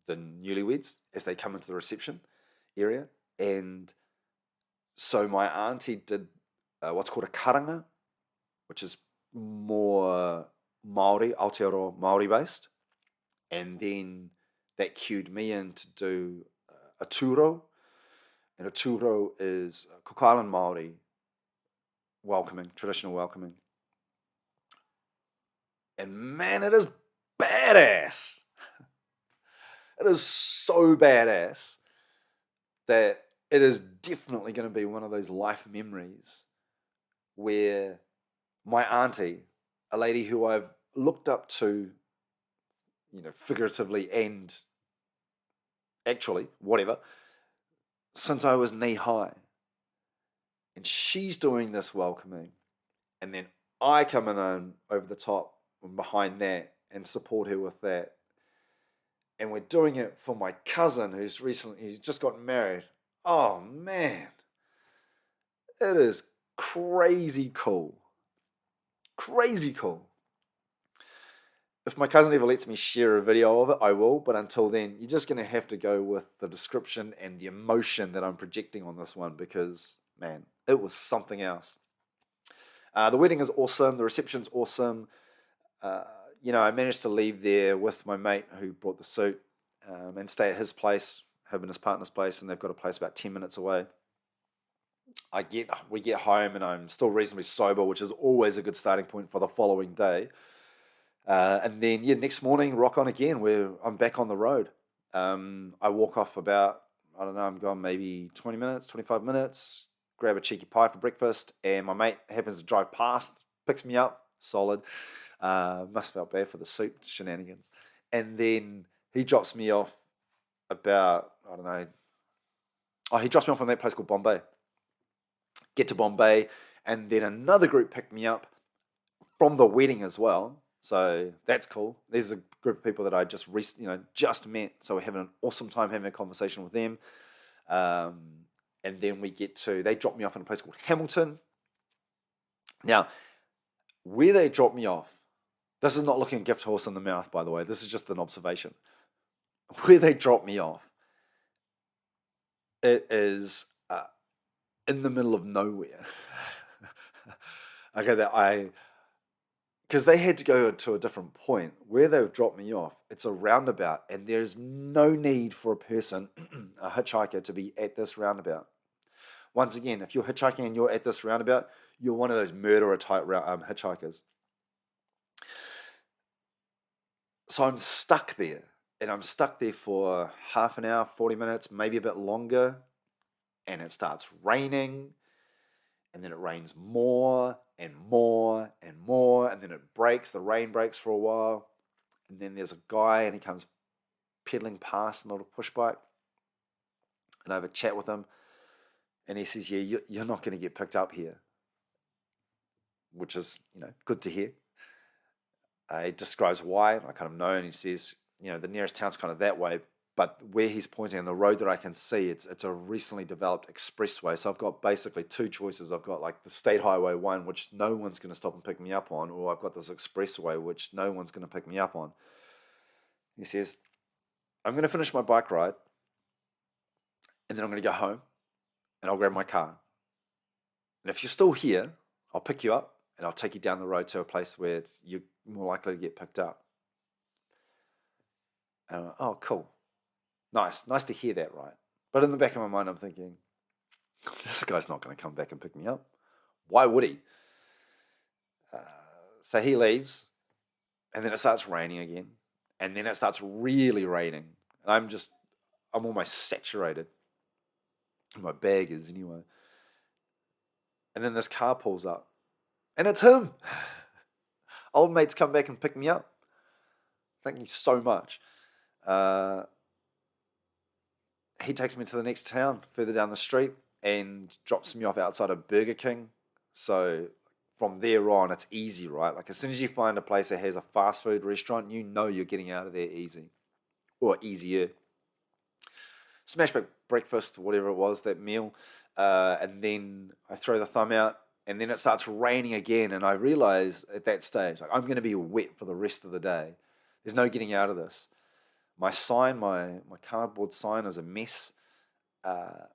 newlyweds as they come into the reception area. And so my auntie did what's called a karanga, which is more Māori, Aotearoa Māori based. And then that cued me in to do a turo. And a turo is Cook Island Māori welcoming, traditional welcoming. And man, it is badass. It is so badass that it is definitely going to be one of those life memories where my auntie, a lady who I've looked up to, figuratively and actually, whatever, since I was knee high. And she's doing this welcoming. And then I come in over the top and behind that and support her with that. And we're doing it for my cousin he's just gotten married. Oh man, it is crazy cool. Crazy cool. If my cousin ever lets me share a video of it, I will. But until then, you're just going to have to go with the description and the emotion that I'm projecting on this one because, man, it was something else. The wedding is awesome. The reception's awesome. I managed to leave there with my mate who brought the suit and stay at his place, him and his partner's place, and they've got a place about 10 minutes away. We get home and I'm still reasonably sober, which is always a good starting point for the following day. And then next morning, rock on again. Where I'm back on the road. I walk off about, I don't know, I'm gone maybe 20 minutes, 25 minutes. Grab a cheeky pie for breakfast, and my mate happens to drive past, picks me up, solid. Must have felt bad for the soup shenanigans. And then he drops me off about, I don't know. Oh, he drops me off on that place called Bombay. Get to Bombay, and then another group picked me up from the wedding as well. So that's cool. There's a group of people that I just met. So we're having an awesome time having a conversation with them. And then they dropped me off in a place called Hamilton. Now, where they dropped me off, this is not looking a gift horse in the mouth, by the way. This is just an observation. Where they dropped me off, it is in the middle of nowhere. Because they had to go to a different point. Where they've dropped me off, it's a roundabout, and there's no need for a person, a hitchhiker, to be at this roundabout. Once again, if you're hitchhiking and you're at this roundabout, you're one of those murderer-type hitchhikers. So I'm stuck there, and I'm stuck there for half an hour, 40 minutes, maybe a bit longer, and it starts raining, and then it rains more and more and more, and then it breaks. The rain breaks for a while, and then there's a guy, and he comes pedaling past in a little push bike, and I have a chat with him, and he says, "Yeah, you're not going to get picked up here," which is good to hear. He describes why. I kind of know, and he says, the nearest town's kind of that way. But where he's pointing on the road that I can see, it's a recently developed expressway. So I've got basically two choices. I've got like the State Highway 1, which no one's going to stop and pick me up on, or I've got this expressway, which no one's going to pick me up on. He says, "I'm going to finish my bike ride, and then I'm going to go home, and I'll grab my car. And if you're still here, I'll pick you up, and I'll take you down the road to a place where you're more likely to get picked up." And I'm like, "Oh, cool. Nice to hear that, right?" But in the back of my mind, I'm thinking, this guy's not going to come back and pick me up. Why would he? So he leaves, and then it starts raining again, and then it starts really raining, and I'm almost saturated. My bag is anyway. And then this car pulls up, and it's him. Old mate's come back and picked me up. Thank you so much. He takes me to the next town further down the street and drops me off outside of Burger King. So from there on, it's easy, right? Like as soon as you find a place that has a fast food restaurant, you're getting out of there easy or easier. Smash breakfast, whatever it was, that meal. And then I throw the thumb out, and then it starts raining again. And I realize at that stage, like I'm going to be wet for the rest of the day. There's no getting out of this. My sign, my cardboard sign is a mess. But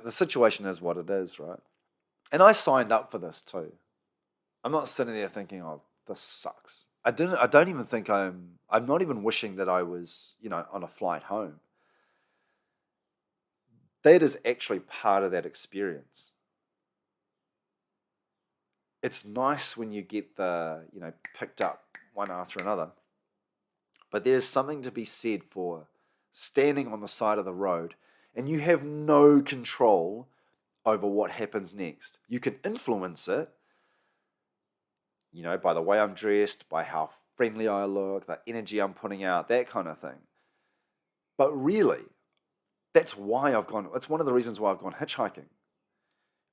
the situation is what it is, right? And I signed up for this too. I'm not sitting there thinking, "Oh, this sucks." I don't even think I'm not even wishing that I was, on a flight home. That is actually part of that experience. It's nice when you get picked up one after another. But there's something to be said for standing on the side of the road and you have no control over what happens next. You can influence it, by the way I'm dressed, by how friendly I look, the energy I'm putting out, that kind of thing. But really, it's one of the reasons why I've gone hitchhiking.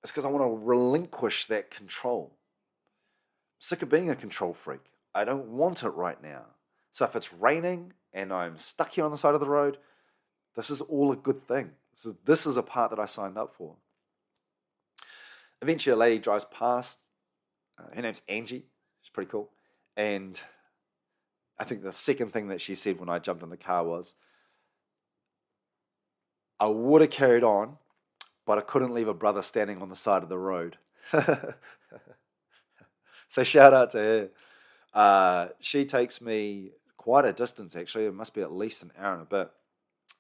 It's because I want to relinquish that control. I'm sick of being a control freak. I don't want it right now. So if it's raining and I'm stuck here on the side of the road, this is all a good thing. This is a part that I signed up for. Eventually a lady drives past. Her name's Angie. She's pretty cool. And I think the second thing that she said when I jumped in the car was, "I would have carried on, but I couldn't leave a brother standing on the side of the road." So shout out to her. She takes me quite a distance, actually. It must be at least an hour and a bit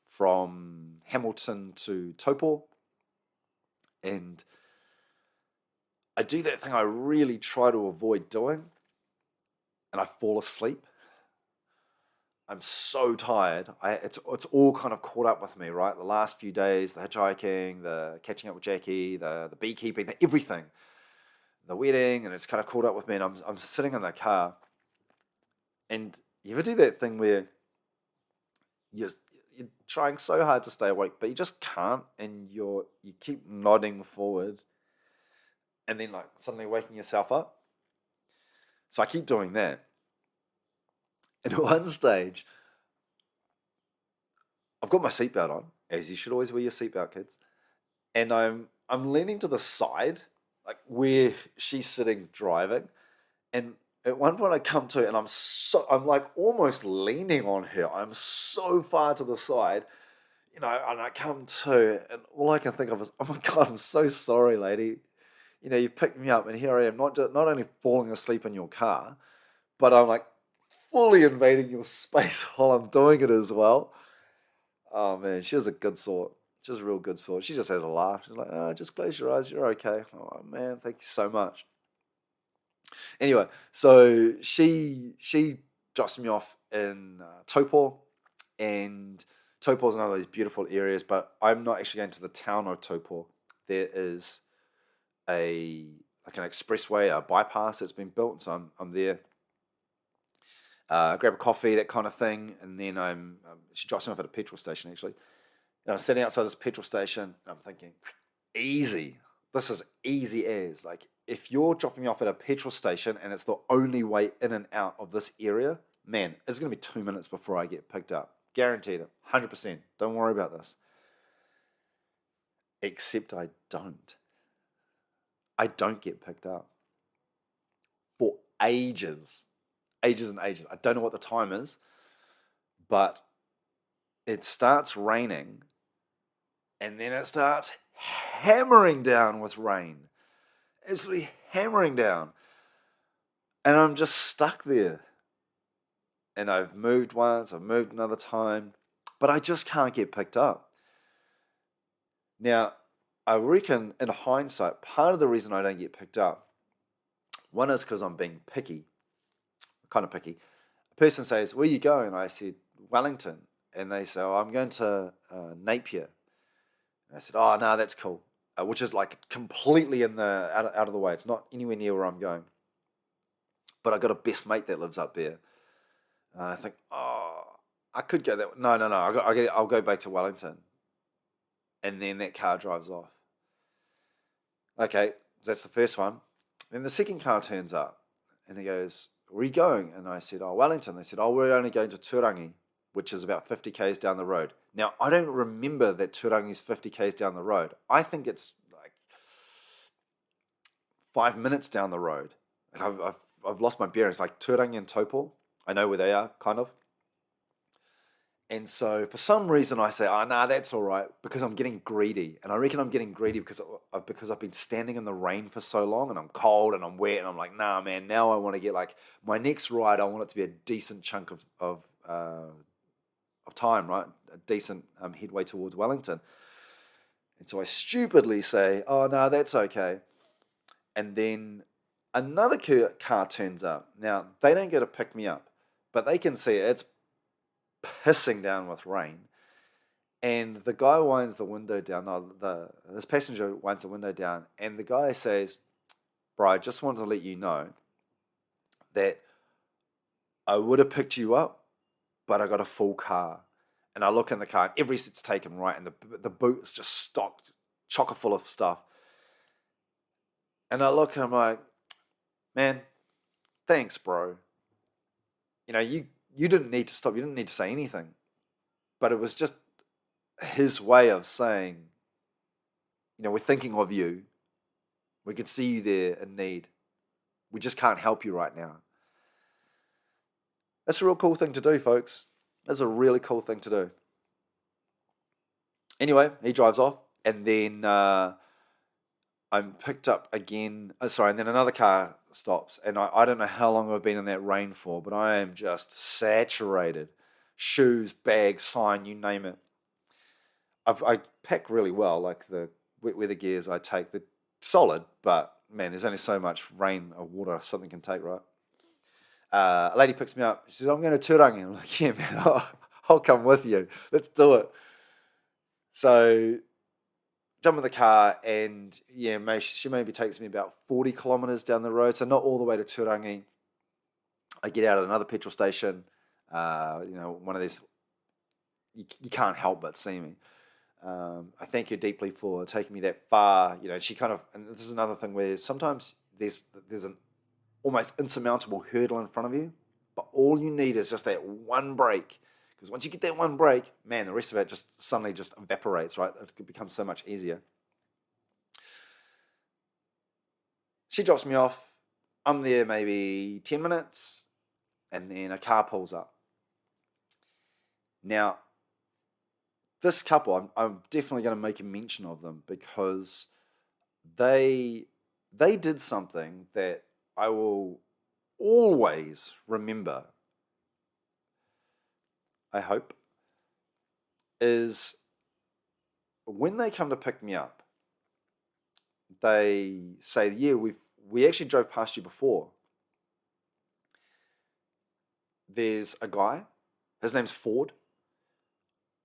from Hamilton to Taupo. And I do that thing I really try to avoid doing, and I fall asleep. I'm so tired. It's all kind of caught up with me, right? The last few days, the hitchhiking, the catching up with Jackie, the beekeeping, everything, the wedding, and it's kind of caught up with me. And I'm sitting in the car, and you ever do that thing where you're you're trying so hard to stay awake, but you just can't, and you keep nodding forward, and then like suddenly waking yourself up. So I keep doing that. And at one stage, I've got my seatbelt on, as you should always wear your seatbelt, kids. And I'm leaning to the side, like where she's sitting driving. And at one point I come to, and I'm like almost leaning on her. I'm so far to the side, and I come to, and all I can think of is, oh my God, I'm so sorry, lady. You picked me up, and here I am, not only falling asleep in your car, but I'm like fully invading your space while I'm doing it as well. Oh man, she was a good sort. She was a real good sort. She just had a laugh. She's like, "Oh, just close your eyes. You're okay." Oh man, thank you so much. Anyway, so she drops me off in Taupo, and Taupo is another of these beautiful areas. But I'm not actually going to the town of Taupo. There is a like an expressway, a bypass that's been built. So I'm there. Grab a coffee, that kind of thing, and then she drops me off at a petrol station actually. And I'm sitting outside this petrol station, and I'm thinking, easy. This is easy as. Like, if you're dropping me off at a petrol station and it's the only way in and out of this area, man, it's going to be 2 minutes before I get picked up. Guaranteed it. 100%. Don't worry about this. Except I don't. I don't get picked up. For ages. Ages and ages. I don't know what the time is, but it starts raining, and then it starts hammering down with rain. Absolutely hammering down. And I'm just stuck there. And I've moved once, I've moved another time, but I just can't get picked up. Now, I reckon in hindsight, part of the reason I don't get picked up, one is because I'm being picky, kind of picky. A person says, "Where are you going?" I said, "Wellington." And they say, "Oh, I'm going to Napier." And I said, "Oh, no, that's cool." Which is like completely out of the way. It's not anywhere near where I'm going. But I got a best mate that lives up there. I think, oh, I could go that way. No, no, no. I'll go back to Wellington. And then that car drives off. Okay, that's the first one. Then the second car turns up, and he goes, "Where are you going?" And I said, "Oh, Wellington." They said, "Oh, we're only going to Turangi, which is about 50 k's down the road." Now, I don't remember that Turangi is 50 k's down the road. I think it's like 5 minutes down the road. Like I've lost my bearings. Like Turangi and Taupo, I know where they are, kind of. And so for some reason I say, "Oh, nah, that's all right," because I'm getting greedy. And I reckon I'm getting greedy because I've been standing in the rain for so long, and I'm cold and I'm wet, and I'm like, "Nah, man, now I want to get like my next ride, I want it to be a decent chunk of time, right? A decent headway towards Wellington." And so I stupidly say, "Oh, no, that's okay." And then another car turns up. Now, they don't get to pick me up, but they can see it's pissing down with rain. And the guy winds the window down. No, this passenger winds the window down, and the guy says, "Bro, I just wanted to let you know that I would have picked you up, but I got a full car." And I look in the car, and every seat's taken right, and the boot is just stocked, chocker full of stuff. And I look, and I'm like, "Man, thanks, bro. You didn't need to stop. You didn't need to say anything." But it was just his way of saying, "We're thinking of you. We can see you there in need. We just can't help you right now." That's a real cool thing to do, folks. That's a really cool thing to do. Anyway, he drives off, and then I'm picked up again. Sorry, and then another car stops, and I don't know how long I've been in that rain for, but I am just saturated. Shoes, bag, sign, you name it. I pack really well, like the wet weather gears I take. They're solid, but man, there's only so much rain or water something can take, right? A lady picks me up. She says, I'm going to Turangi. I'm like, yeah, man, I'll come with you. Let's do it. So jump in the car, and yeah, she maybe takes me about 40 kilometers down the road, so not all the way to Turangi. I get out at another petrol station, one of these, you can't help but see me. I thank you deeply for taking me that far. She kind of, and this is another thing where sometimes there's an almost insurmountable hurdle in front of you, but all you need is just that one break. Because once you get that one break, man, the rest of it just suddenly just evaporates, right? It becomes so much easier. She drops me off. I'm there maybe 10 minutes, and then a car pulls up. Now, this couple, I'm definitely going to make a mention of them because they did something that I will always remember, I hope, is when they come to pick me up, they say, yeah, we actually drove past you before. There's a guy, his name's Ford,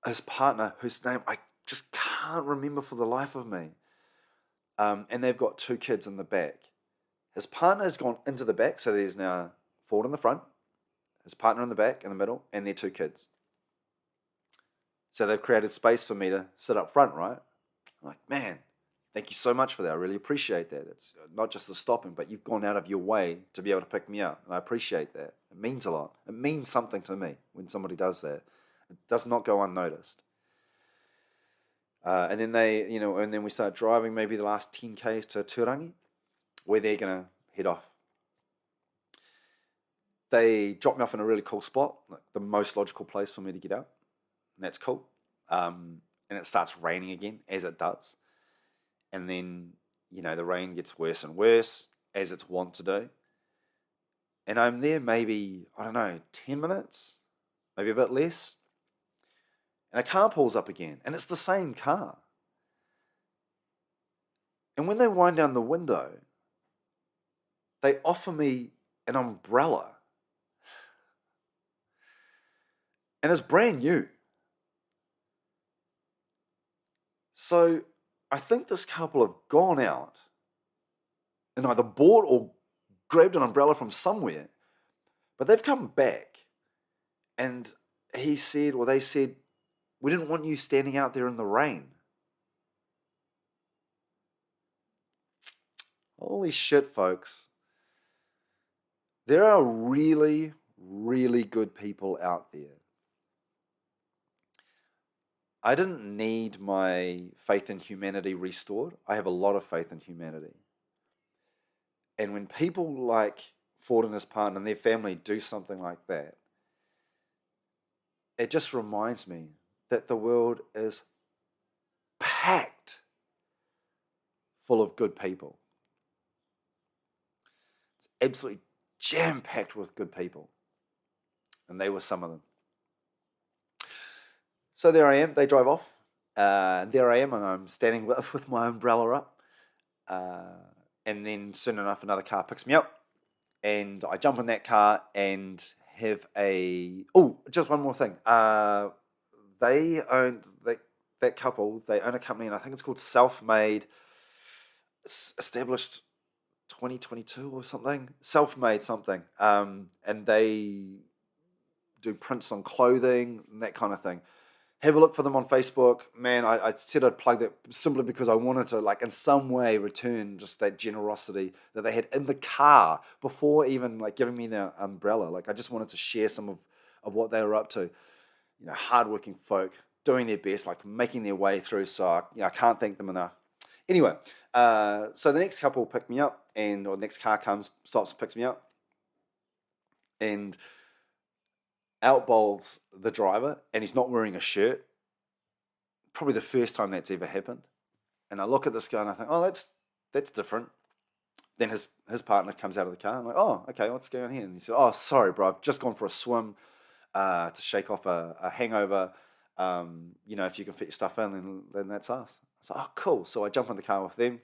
his partner, whose name I just can't remember for the life of me. And they've got 2 kids in the back. His partner has gone into the back, so there's now Ford in the front, his partner in the back, in the middle, and their 2 kids. So they've created space for me to sit up front, right? I'm like, man, thank you so much for that. I really appreciate that. It's not just the stopping, but you've gone out of your way to be able to pick me up. And I appreciate that. It means a lot. It means something to me when somebody does that. It does not go unnoticed. And then we start driving maybe the last 10 Ks to Turangi, where they're going to head off. They drop me off in a really cool spot, like the most logical place for me to get out. And that's cool. And it starts raining again, as it does. And then, the rain gets worse and worse, as it's wont to do. And I'm there maybe, 10 minutes, maybe a bit less. And a car pulls up again, and it's the same car. And when they wind down the window, they offer me an umbrella. And it's brand new. So I think this couple have gone out and either bought or grabbed an umbrella from somewhere, but they've come back, and they said, we didn't want you standing out there in the rain. Holy shit, folks. There are really, really good people out there. I didn't need my faith in humanity restored. I have a lot of faith in humanity. And when people like Ford and his partner and their family do something like that, it just reminds me that the world is packed full of good people. It's absolutely jam-packed with good people. And they were some of them. So there I am. They drive off. There I am, and I'm standing with my umbrella up. And then soon enough, another car picks me up. And I jump in that car and have just one more thing. They own, that couple, they own a company, and I think it's called Self-Made, established 2022 or something. Self-Made something. And they do prints on clothing and that kind of thing. Have a look for them on Facebook. Man, I said I'd plug that simply because I wanted to, in some way return just that generosity that they had in the car before even, giving me the umbrella. I just wanted to share some of what they were up to. Hardworking folk, doing their best, making their way through. So, I can't thank them enough. Anyway, so the next couple pick me up, or the next car comes, stops, picks me up. And out bowls the driver, and he's not wearing a shirt. Probably the first time that's ever happened. And I look at this guy and I think, oh, that's different. Then his partner comes out of the car. I'm like, oh, okay, what's going on here? And he said, oh, sorry, bro, I've just gone for a swim to shake off a hangover. If you can fit your stuff in, then that's us. I was like, oh, cool. So I jump in the car with them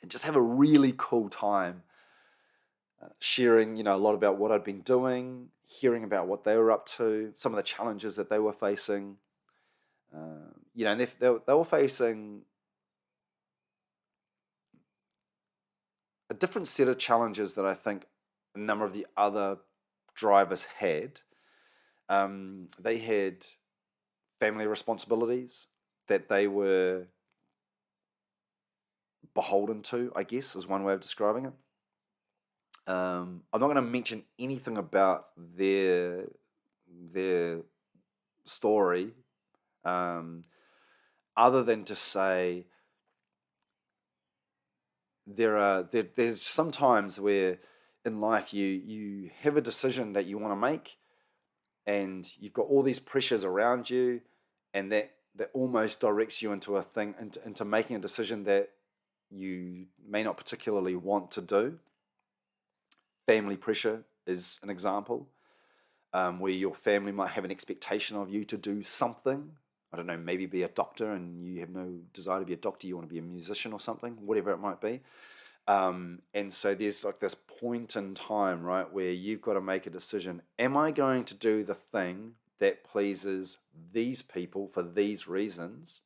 and just have a really cool time sharing, a lot about what I'd been doing, hearing about what they were up to, some of the challenges that they were facing. And they were facing a different set of challenges that I think a number of the other drivers had. They had family responsibilities that they were beholden to, I guess, is one way of describing it. I'm not going to mention anything about their story, other than to say there's some times where in life you have a decision that you want to make, and you've got all these pressures around you, and that almost directs you into into making a decision that you may not particularly want to do. Family pressure is an example, where your family might have an expectation of you to do something. I don't know, maybe be a doctor, and you have no desire to be a doctor. You want to be a musician or something, whatever it might be. And so there's like this point in time, right, where you've got to make a decision. Am I going to do the thing that pleases these people for these reasons?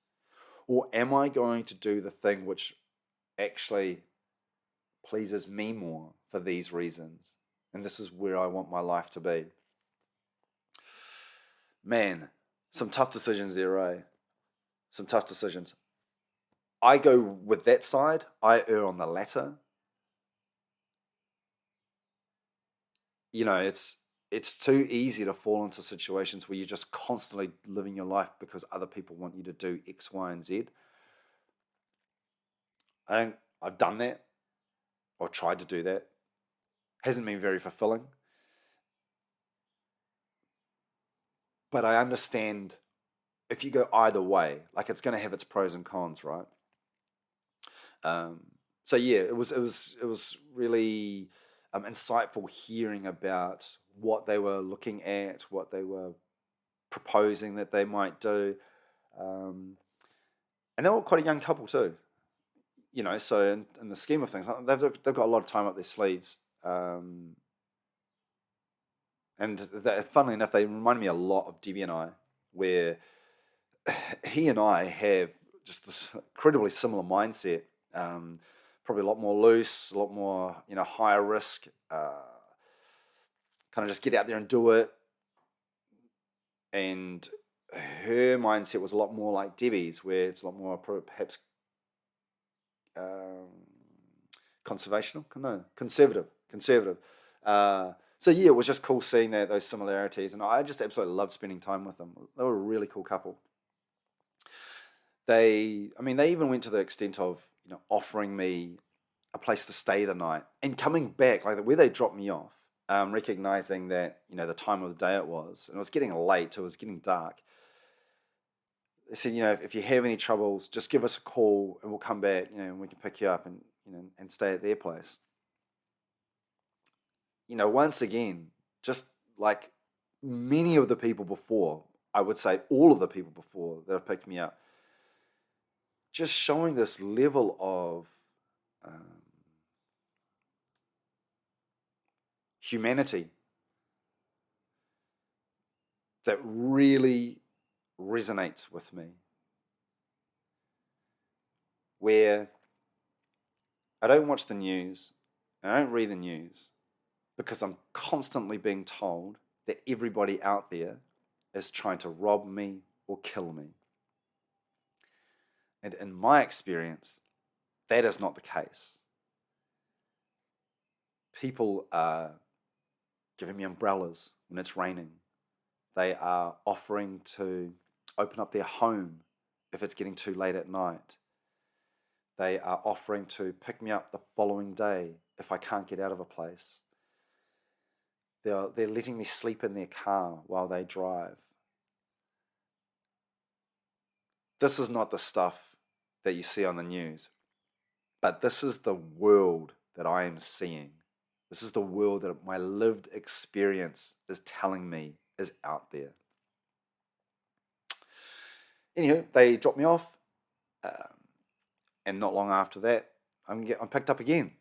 Or am I going to do the thing which actually pleases me more for these reasons? And this is where I want my life to be. Man, some tough decisions there, eh? Some tough decisions. I go with that side. I err on the latter. It's too easy to fall into situations where you're just constantly living your life because other people want you to do X, Y, and Z. I've done that, or tried to do that. Hasn't been very fulfilling. But I understand if you go either way, like it's going to have its pros and cons, right? Um, so yeah, it was really insightful hearing about what they were looking at, what they were proposing that they might do, um, and they were quite a young couple too. So in the scheme of things, they've got a lot of time up their sleeves, and funnily enough, they remind me a lot of Debbie and I, where he and I have just this incredibly similar mindset. Probably a lot more loose, a lot more higher risk. Kind of just get out there and do it. And her mindset was a lot more like Debbie's, where it's a lot more perhaps conservational, no, conservative. So yeah, it was just cool seeing those similarities, and I just absolutely loved spending time with them. They were a really cool couple. They even went to the extent of offering me a place to stay the night and coming back, like where they dropped me off, recognizing that the time of the day it was, and it was getting late, it was getting dark. They said, if you have any troubles, just give us a call and we'll come back, and we can pick you up and and stay at their place. Once again, just like many of the people before, I would say all of the people before that have picked me up, just showing this level of humanity that really resonates with me. Where I don't watch the news, and I don't read the news, because I'm constantly being told that everybody out there is trying to rob me or kill me. And in my experience, that is not the case. People are giving me umbrellas when it's raining. They are offering to open up their home if it's getting too late at night. They are offering to pick me up the following day if I can't get out of a place. They're letting me sleep in their car while they drive. This is not the stuff that you see on the news. But this is the world that I am seeing. This is the world that my lived experience is telling me is out there. Anywho, they dropped me off, and not long after that, I'm picked up again.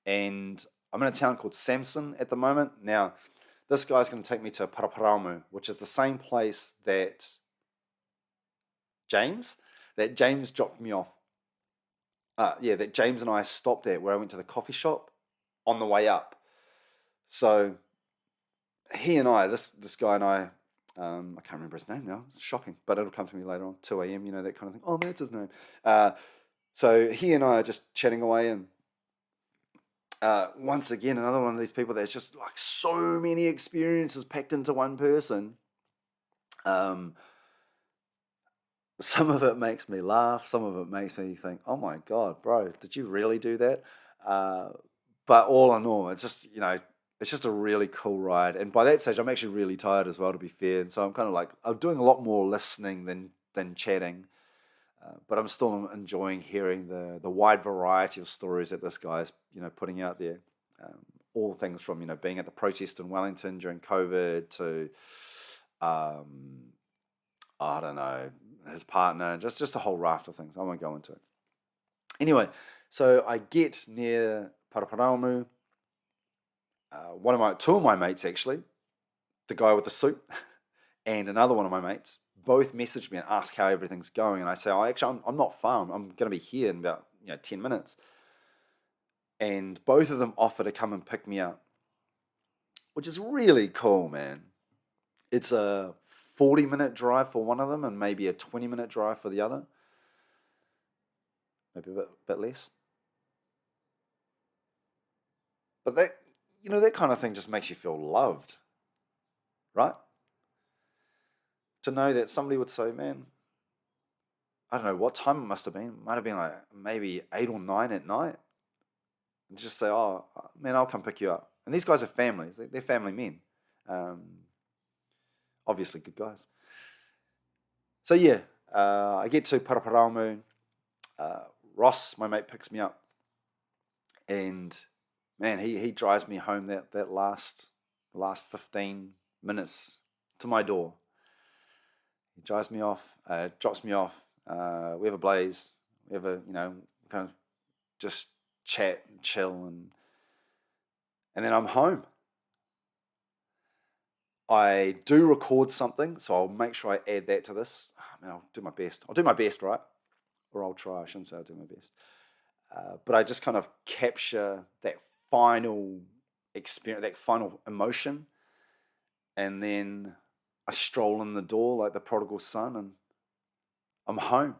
And I'm in a town called Samson at the moment. Now, this guy's going to take me to Paraparaumu, which is the same place that James dropped me off. That James and I stopped at, where I went to the coffee shop on the way up. So he and I, this guy and I can't remember his name now. It's shocking, but it'll come to me later on. 2 a.m. That kind of thing. Oh, that's his name. So he and I are just chatting away, and once again, another one of these people that's just like so many experiences packed into one person. Some of it makes me laugh. Some of it makes me think, oh my God, bro, did you really do that? But all in all, it's just, it's just a really cool ride. And by that stage, I'm actually really tired as well, to be fair. And so I'm kind of like, I'm doing a lot more listening than chatting. But I'm still enjoying hearing the wide variety of stories that this guy's, putting out there. All things from, being at the protest in Wellington during COVID to, I don't know, his partner, just a whole raft of things. I won't go into it. Anyway, so I get near Paraparaumu. Two of my mates actually, the guy with the suit and another one of my mates, both message me and ask how everything's going. And I say, I'm not far. I'm going to be here in about 10 minutes. And both of them offer to come and pick me up, which is really cool, man. It's a 40-minute drive for one of them and maybe a 20-minute drive for the other. Maybe a bit less. But that kind of thing just makes you feel loved, right? To know that somebody would say, man, I don't know what time it must have been. It might have been like maybe 8 or 9 at night. And just say, oh, man, I'll come pick you up. And these guys are families. They're family men. Obviously good guys. So yeah, I get to Paraparaumu. Ross, my mate, picks me up. And man, he drives me home that last 15 minutes to my door. He drives me off, drops me off. We have a blaze. We have a, kind of just chat and chill, and then I'm home. I do record something, so I'll make sure I add that to this. I'll do my best. I'll do my best, right? Or I'll try. I shouldn't say I'll do my best. But I just kind of capture that final experience, that final emotion, and then I stroll in the door like the prodigal son, and I'm home.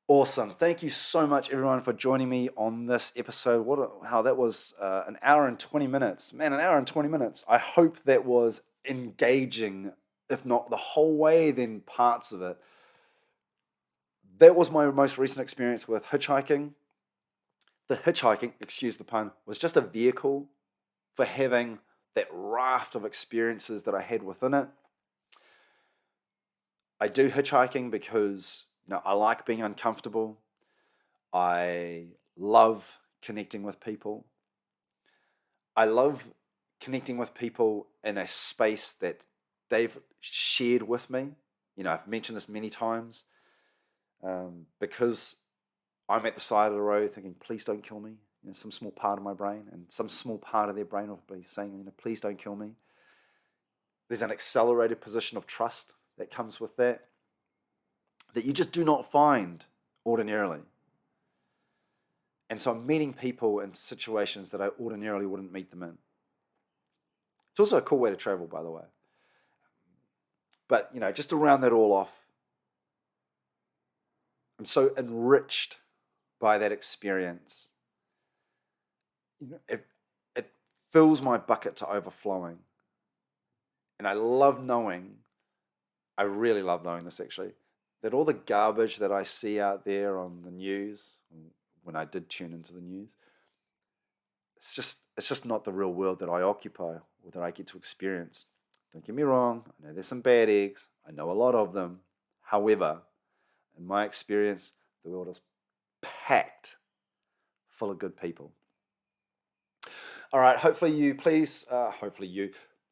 Awesome. Thank you so much, everyone, for joining me on this episode. How that was an hour and 20 minutes. Man, an hour and 20 minutes. I hope that was engaging, if not the whole way, then parts of it. That was my most recent experience with hitchhiking. The hitchhiking, excuse the pun, was just a vehicle for having that raft of experiences that I had within it. I do hitchhiking because I like being uncomfortable. I love connecting with people. I love connecting with people in a space that they've shared with me. I've mentioned this many times, because I'm at the side of the road thinking, please don't kill me. Some small part of my brain and some small part of their brain will be saying, please don't kill me. There's an accelerated position of trust that comes with that you just do not find ordinarily. And so I'm meeting people in situations that I ordinarily wouldn't meet them in. It's also a cool way to travel, by the way. But, just to round that all off, I'm so enriched by that experience. It fills my bucket to overflowing. And I really love knowing this actually, that all the garbage that I see out there on the news, when I did tune into the news, it's just not the real world that I occupy or that I get to experience. Don't get me wrong, I know there's some bad eggs, I know a lot of them. However, in my experience, The world is packed full of good people. All right,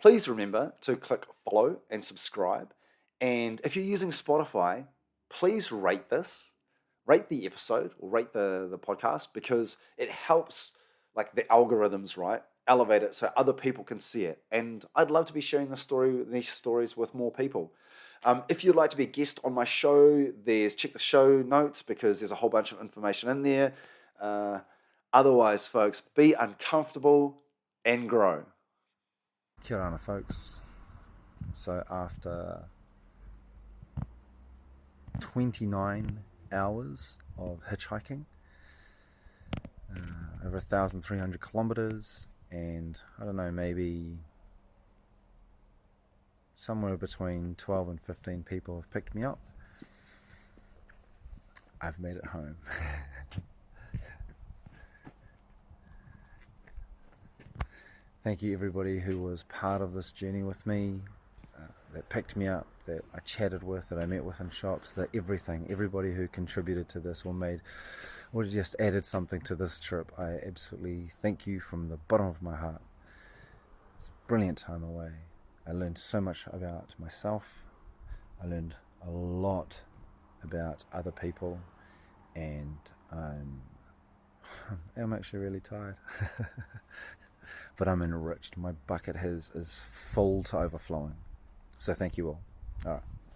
please remember to click follow and subscribe. And if you're using Spotify, please rate the episode or rate the podcast, because it helps like the algorithms, right? Elevate it so other people can see it. And I'd love to be sharing these stories with more people. If you'd like to be a guest on my show, check the show notes because there's a whole bunch of information in there. Otherwise, folks, be uncomfortable and grow. Kia ora, folks. So after 29 hours of hitchhiking, over 1,300 kilometers, and I don't know, maybe somewhere between 12 and 15 people have picked me up, I've made it home. Thank you everybody who was part of this journey with me, that picked me up, that I chatted with, that I met with in shops, that everybody who contributed to this or just added something to this trip. I absolutely thank you from the bottom of my heart. It's a brilliant time away. I learned so much about myself. I learned a lot about other people, and I'm actually really tired. But I'm enriched. My bucket is full to overflowing. So thank you all. All right.